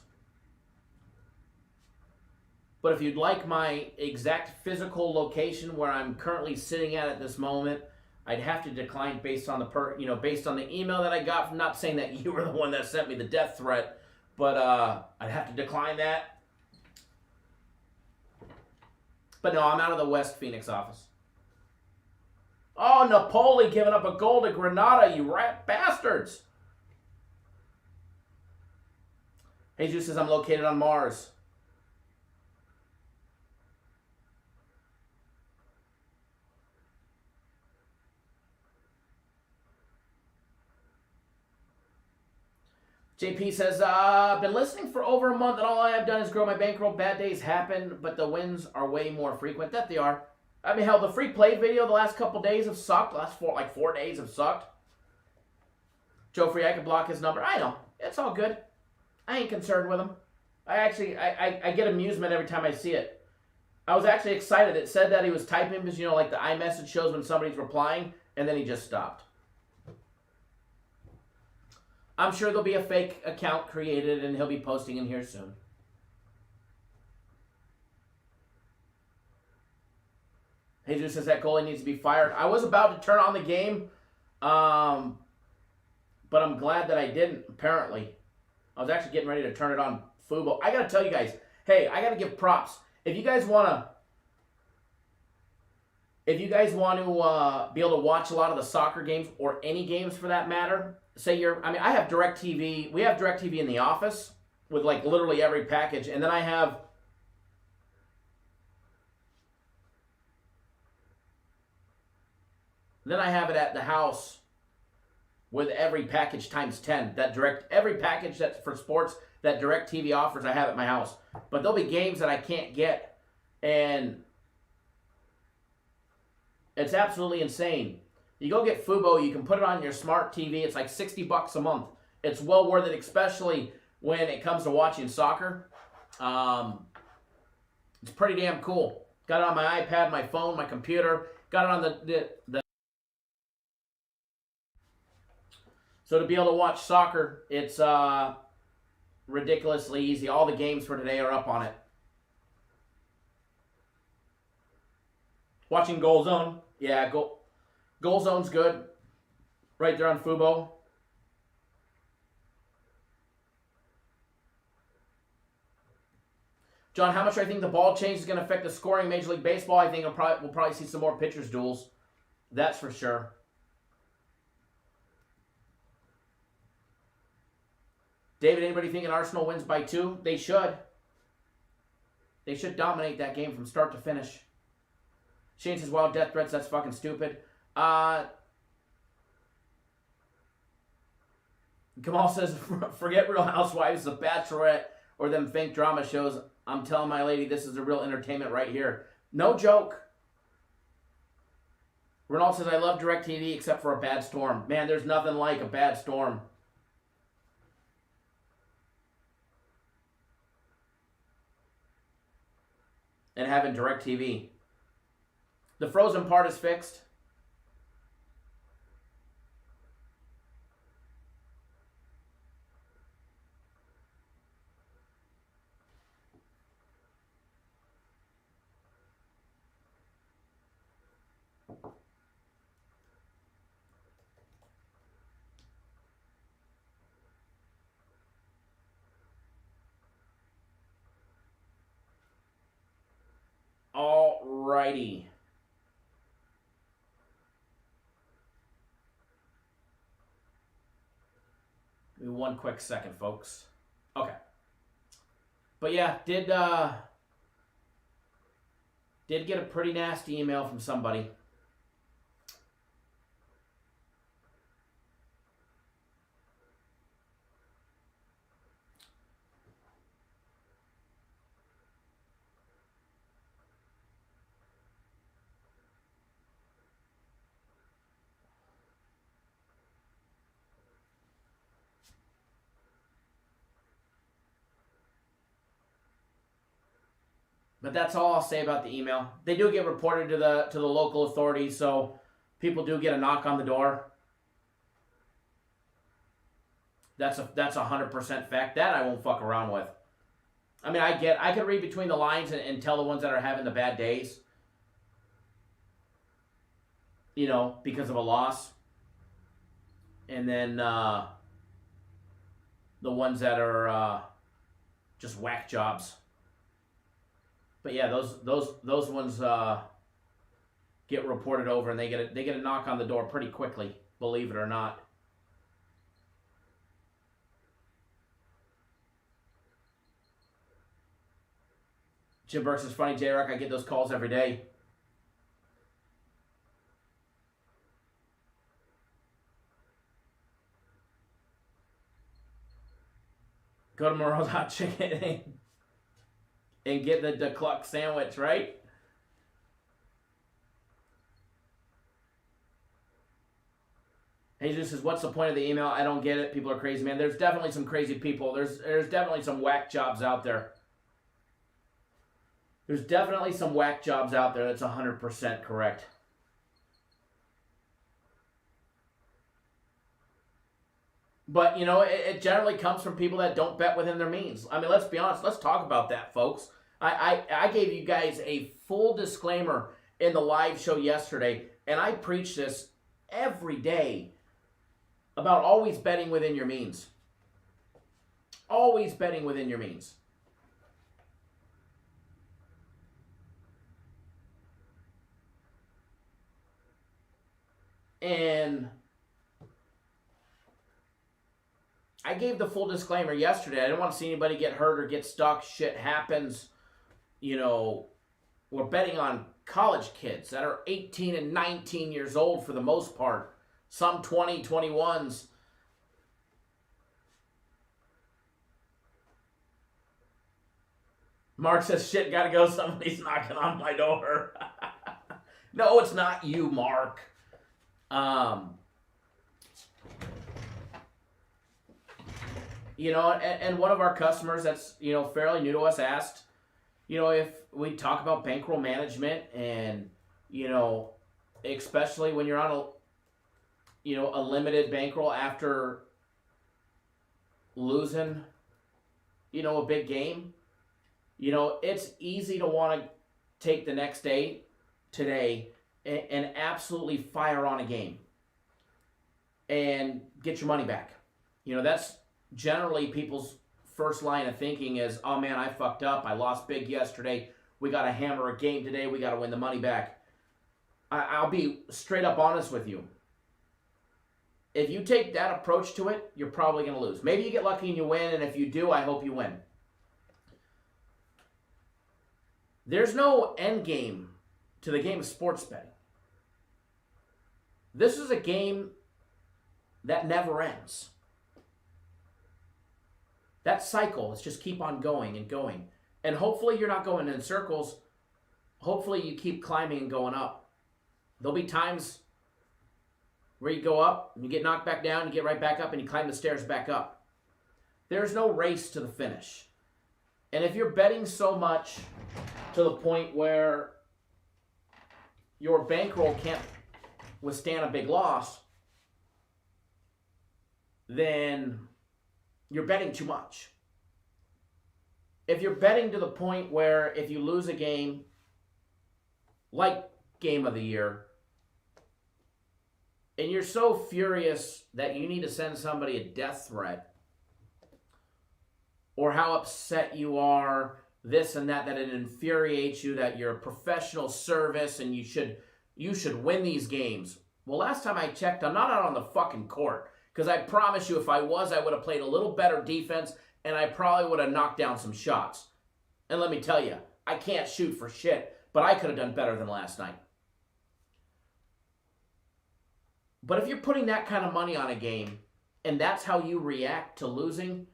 But if you'd like my exact physical location where I'm currently sitting at this moment, I'd have to decline based on the based on the email that I got. I'm not saying that you were the one that sent me the death threat, but I'd have to decline that. But no, I'm out of the West Phoenix office. Oh, Napoli giving up a goal to Granada, you rat bastards. Jesus says I'm located on Mars. JP says, I've been listening for over a month and all I have done is grow my bankroll. Bad days happen, but the wins are way more frequent. That they are. I mean, hell, the free play video the last couple days have sucked. The last 4 days have sucked. Joe Free, I can block his number. I know. It's all good. I ain't concerned with him. I get amusement every time I see it. I was actually excited. It said that he was typing because, like the iMessage shows when somebody's replying, and then he just stopped. I'm sure there'll be a fake account created and he'll be posting in here soon. Jesus says that goalie needs to be fired. I was about to turn on the game, but I'm glad that I didn't, apparently. I was actually getting ready to turn it on Fubo. I got to tell you guys, hey, I got to give props. If you guys want to be able to watch a lot of the soccer games or any games for that matter, I have DirecTV. We have DirecTV in the office with like literally every package. And then I have it at the house with every package times 10. Every package that's for sports that DirecTV offers, I have at my house. But there'll be games that I can't get. And it's absolutely insane. You go get Fubo, you can put it on your smart TV. It's like $60 a month. It's well worth it, especially when it comes to watching soccer. It's pretty damn cool. Got it on my iPad, my phone, my computer. Got it on the So to be able to watch soccer, it's ridiculously easy. All the games for today are up on it. Watching Goal Zone. Yeah, Goal Zone's good. Right there on Fubo. John, how much do I think the ball change is going to affect the scoring in Major League Baseball? I think we'll probably see some more pitchers duels. That's for sure. David, anybody thinking Arsenal wins by 2? They should. They should dominate that game from start to finish. Shane says, wild death threats, that's fucking stupid. Kamal says, forget Real Housewives, The Bachelorette, or them fake drama shows. I'm telling my lady, this is the real entertainment right here. No joke. Renald says, I love DirecTV except for a bad storm. Man, there's nothing like a bad storm. And having DirecTV. The frozen part is fixed. Alrighty. Give me one quick second, folks. Okay. But yeah, did get a pretty nasty email from somebody. But that's all I'll say about the email. They do get reported to the local authorities, so people do get a knock on the door. That's 100% fact. That I won't fuck around with. I mean, I can read between the lines and tell the ones that are having the bad days, you know, because of a loss. And then the ones that are just whack jobs. But yeah, those ones get reported over, and they get a knock on the door pretty quickly, believe it or not. Jim Burks is funny, J-Rock. I get those calls every day. Go to Morrow's Hot Chicken and get the cluck sandwich, right? Jesus says, what's the point of the email? I don't get it. People are crazy, man. There's definitely some crazy people. There's definitely some whack jobs out there. There's definitely some whack jobs out there. That's 100% correct. But, you know, it generally comes from people that don't bet within their means. I mean, let's be honest. Let's talk about that, folks. I gave you guys a full disclaimer in the live show yesterday, and I preach this every day about always betting within your means. Always betting within your means. And I gave the full disclaimer yesterday. I didn't want to see anybody get hurt or get stuck. Shit happens. You know, we're betting on college kids that are 18 and 19 years old for the most part. Some 20, 21s. Mark says, shit, gotta go. Somebody's knocking on my door. No, it's not you, Mark. You know, and one of our customers that's, you know, fairly new to us asked, you know, if we talk about bankroll management and, you know, especially when you're on a limited bankroll after losing, you know, a big game, you know, it's easy to want to take the next day, today, and absolutely fire on a game and get your money back. You know, that's generally people's first line of thinking is, oh man, I fucked up. I lost big yesterday. We got to hammer a game today. We got to win the money back. I'll be straight up honest with you. If you take that approach to it, you're probably going to lose. Maybe you get lucky and you win, and if you do, I hope you win. There's no end game to the game of sports betting. This is a game that never ends. That cycle is just keep on going and going. And hopefully you're not going in circles. Hopefully you keep climbing and going up. There'll be times where you go up, and you get knocked back down, you get right back up, and you climb the stairs back up. There's no race to the finish. And if you're betting so much to the point where your bankroll can't withstand a big loss, then you're betting too much. If you're betting to the point where if you lose a game, like Game of the Year, and you're so furious that you need to send somebody a death threat, or how upset you are, this and that it infuriates you, that you're a professional service and you should win these games. Well, last time I checked, I'm not out on the fucking court. Because I promise you, if I was, I would have played a little better defense, and I probably would have knocked down some shots. And let me tell you, I can't shoot for shit, but I could have done better than last night. But if you're putting that kind of money on a game, and that's how you react to losing,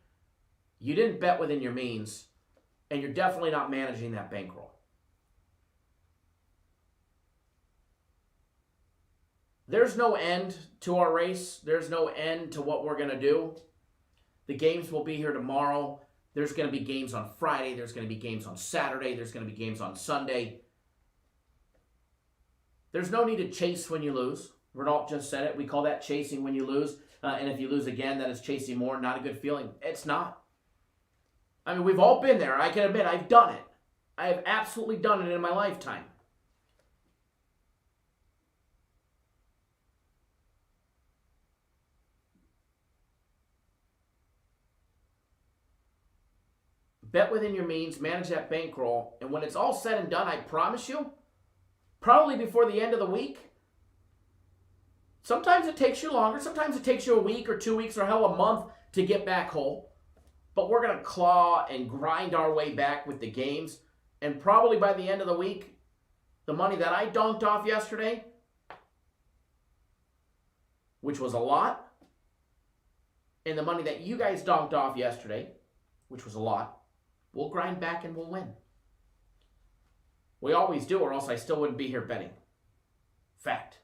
you didn't bet within your means, and you're definitely not managing that bankroll. There's no end to our race. There's no end to what we're going to do. The games will be here tomorrow. There's going to be games on Friday. There's going to be games on Saturday. There's going to be games on Sunday. There's no need to chase when you lose. Renault just said it. We call that chasing when you lose. And if you lose again, that is chasing more. Not a good feeling. It's not. I mean, we've all been there. I can admit I've done it. I have absolutely done it in my lifetime. Bet within your means, manage that bankroll, and when it's all said and done, I promise you, probably before the end of the week, sometimes it takes you longer, sometimes it takes you a week or 2 weeks or hell a month to get back whole, but we're going to claw and grind our way back with the games, and probably by the end of the week, the money that I donked off yesterday, which was a lot, and the money that you guys donked off yesterday, which was a lot, we'll grind back and we'll win. We always do, or else I still wouldn't be here betting. Fact.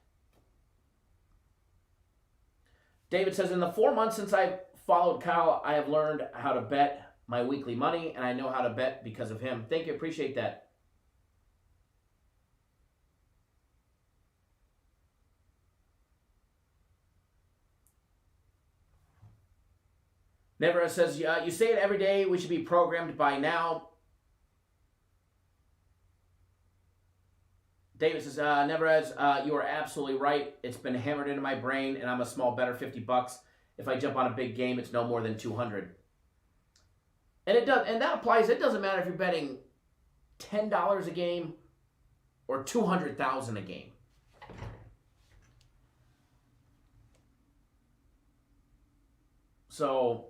David says, in the 4 months since I've followed Kyle, I have learned how to bet my weekly money, and I know how to bet because of him. Thank you. Appreciate that. Never says, you say it every day, we should be programmed by now. David says, Neverez, you are absolutely right. It's been hammered into my brain, and I'm a small bettor, $50. If I jump on a big game, it's no more than $200. And it does, and that applies. It doesn't matter if you're betting $10 a game or $200,000 a game. So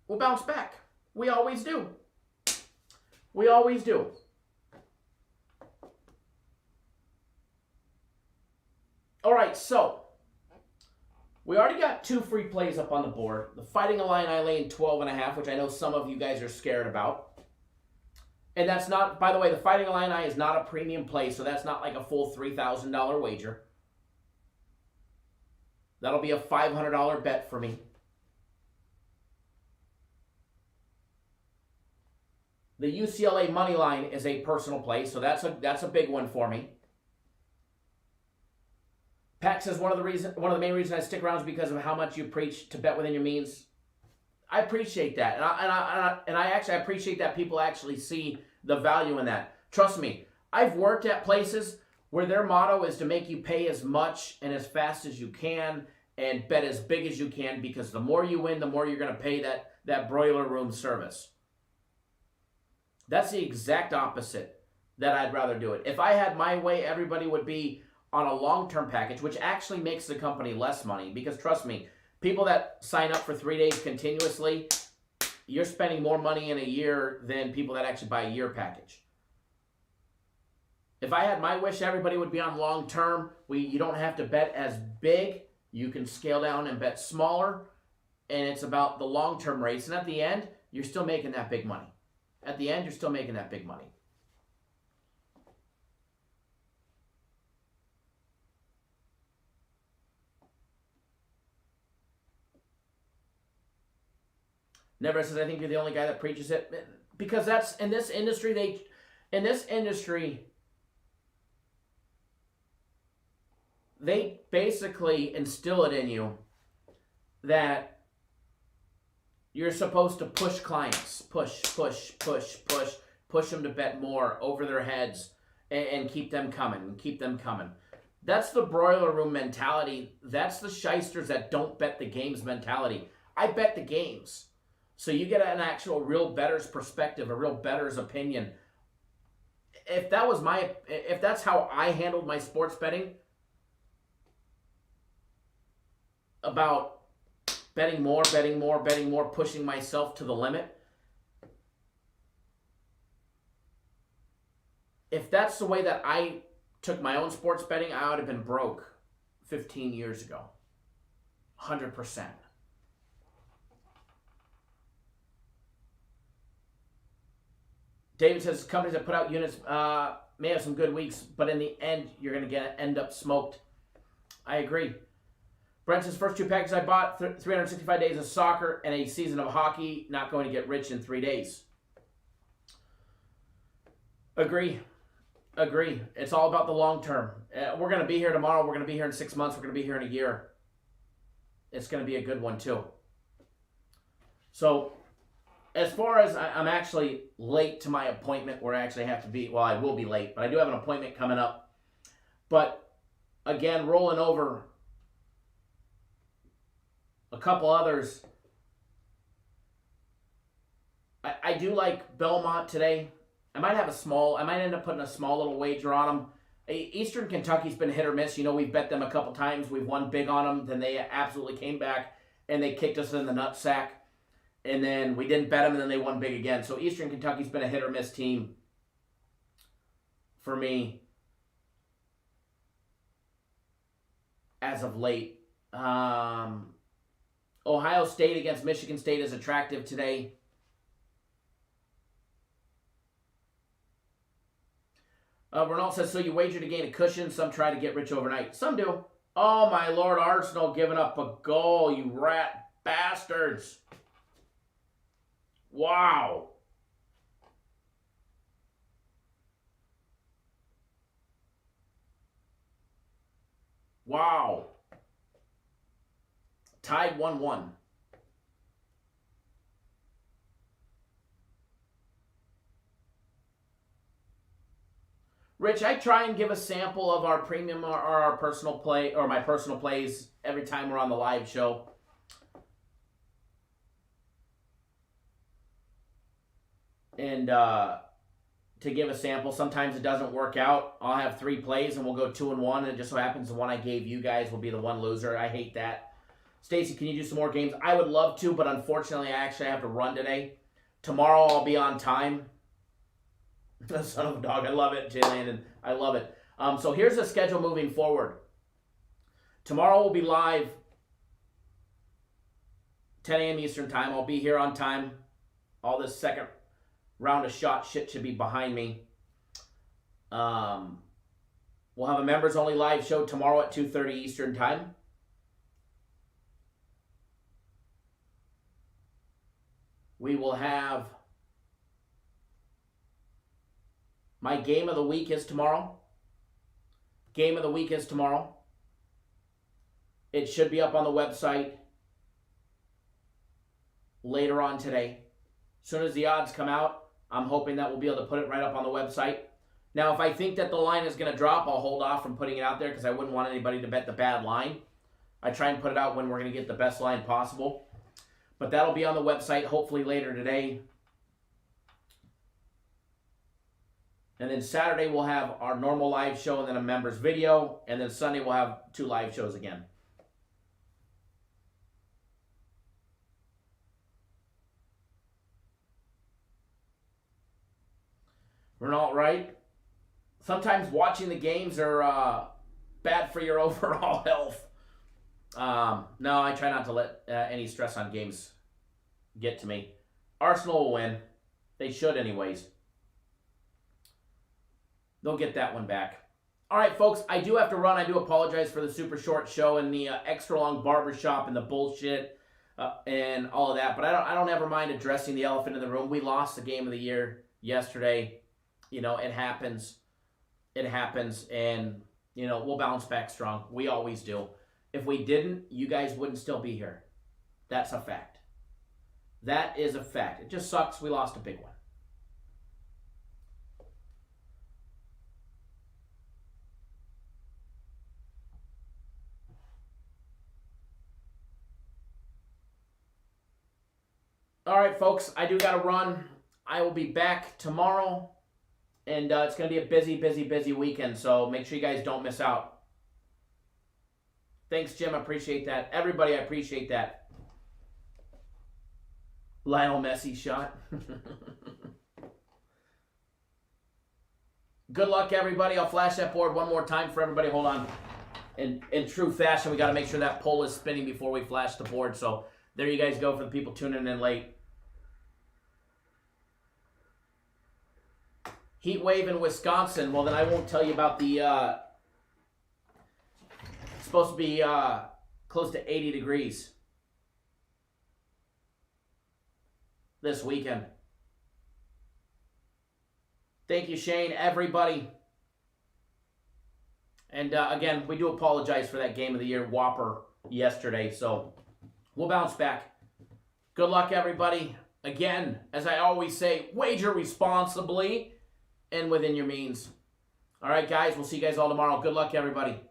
we'll bounce back. We always do. We always do. All right, so we already got 2 free plays up on the board. The Fighting Illini laying 12.5, which I know some of you guys are scared about. And that's not, by the way, the Fighting Illini is not a premium play, so that's not like a full $3,000 wager. That'll be a $500 bet for me. The UCLA money line is a personal play, so that's a big one for me. Pat says one of the main reasons I stick around is because of how much you preach to bet within your means. I appreciate that, and I actually appreciate that people actually see the value in that. Trust me, I've worked at places where their motto is to make you pay as much and as fast as you can and bet as big as you can, because the more you win, the more you're going to pay that broiler room service. That's the exact opposite that I'd rather do it. If I had my way, everybody would be on a long-term package, which actually makes the company less money, because trust me, people that sign up for 3 days continuously, you're spending more money in a year than people that actually buy a year package. If I had my wish, everybody would be on long-term. You don't have to bet as big. You can scale down and bet smaller, and it's about the long-term race. And at the end, you're still making that big money. At the end, you're still making that big money. Never says, I think you're the only guy that preaches it. Because that's, in this industry, they basically instill it in you that you're supposed to push clients, push them to bet more over their heads and keep them coming, That's the broiler room mentality. That's the shysters that don't bet the games mentality. I bet the games. So you get an actual real bettor's perspective, a real bettor's opinion. If that's how I handled my sports betting, about betting more, pushing myself to the limit. If that's the way that I took my own sports betting, I would have been broke 15 years ago. 100%. David says companies that put out units may have some good weeks, but in the end, you're going to end up smoked. I agree. Brent says, first 2 packages I bought, 365 days of soccer and a season of hockey, not going to get rich in 3 days. Agree. It's all about the long term. We're going to be here tomorrow. We're going to be here in 6 months. We're going to be here in a year. It's going to be a good one, too. So, as far as I'm actually late to my appointment where I actually have to be, well, I will be late, but I do have an appointment coming up. But, again, rolling over a couple others. I do like Belmont today. I might end up putting a small little wager on them. Eastern Kentucky's been hit or miss. You know, we've bet them a couple times. We've won big on them. Then they absolutely came back and they kicked us in the nutsack. And then we didn't bet them and then they won big again. So Eastern Kentucky's been a hit or miss team for me as of late. Ohio State against Michigan State is attractive today. Ronald says, so you wager to gain a cushion. Some try to get rich overnight. Some do. Oh, my Lord, Arsenal giving up a goal, you rat bastards. Wow. Wow. Tied 1-1. Rich, I try and give a sample of our premium or our personal play, or my personal plays every time we're on the live show. And to give a sample, sometimes it doesn't work out. I'll have 3 plays and we'll go 2-1, and it just so happens the one I gave you guys will be the one loser. I hate that. Stacy, can you do some more games? I would love to, but unfortunately I actually have to run today. Tomorrow I'll be on time. Son of a dog. I love it, Jay Landon. I love it. So here's the schedule moving forward. Tomorrow we'll be live 10 a.m. Eastern time. I'll be here on time. All this second round of shot shit should be behind me. We'll have a members-only live show tomorrow at 2:30 Eastern time. We will have... My game of the week is tomorrow. Game of the week is tomorrow. It should be up on the website later on today. As soon as the odds come out, I'm hoping that we'll be able to put it right up on the website. Now, if I think that the line is going to drop, I'll hold off from putting it out there because I wouldn't want anybody to bet the bad line. I try and put it out when we're going to get the best line possible. But that'll be on the website hopefully later today. And then Saturday we'll have our normal live show and then a members video. And then Sunday we'll have 2 live shows again. Renault, right? Sometimes watching the games are bad for your overall health. No, I try not to let any stress on games get to me. Arsenal will win. They should anyways. They'll get that one back. All right, folks, I do have to run. I do apologize for the super short show and the extra long barbershop and the bullshit and all of that. But I don't ever mind addressing the elephant in the room. We lost the game of the year yesterday. You know, it happens. It happens. And, you know, we'll bounce back strong. We always do. If we didn't, you guys wouldn't still be here. That's a fact. That is a fact. It just sucks we lost a big one. All right, folks, I do got to run. I will be back tomorrow, and it's going to be a busy, busy, busy weekend, so make sure you guys don't miss out. Thanks, Jim. I appreciate that. Everybody, I appreciate that. Lionel Messi shot. Good luck, everybody. I'll flash that board one more time for everybody. Hold on. In true fashion, we got to make sure that poll is spinning before we flash the board, so there you guys go for the people tuning in late. Heat wave in Wisconsin. Well, then I won't tell you about the... it's supposed to be close to 80 degrees this weekend. Thank you, Shane, everybody. And again, we do apologize for that Game of the Year whopper yesterday, so we'll bounce back. Good luck, everybody. Again, as I always say, wager responsibly and within your means. All right, guys, we'll see you guys all tomorrow. Good luck, everybody.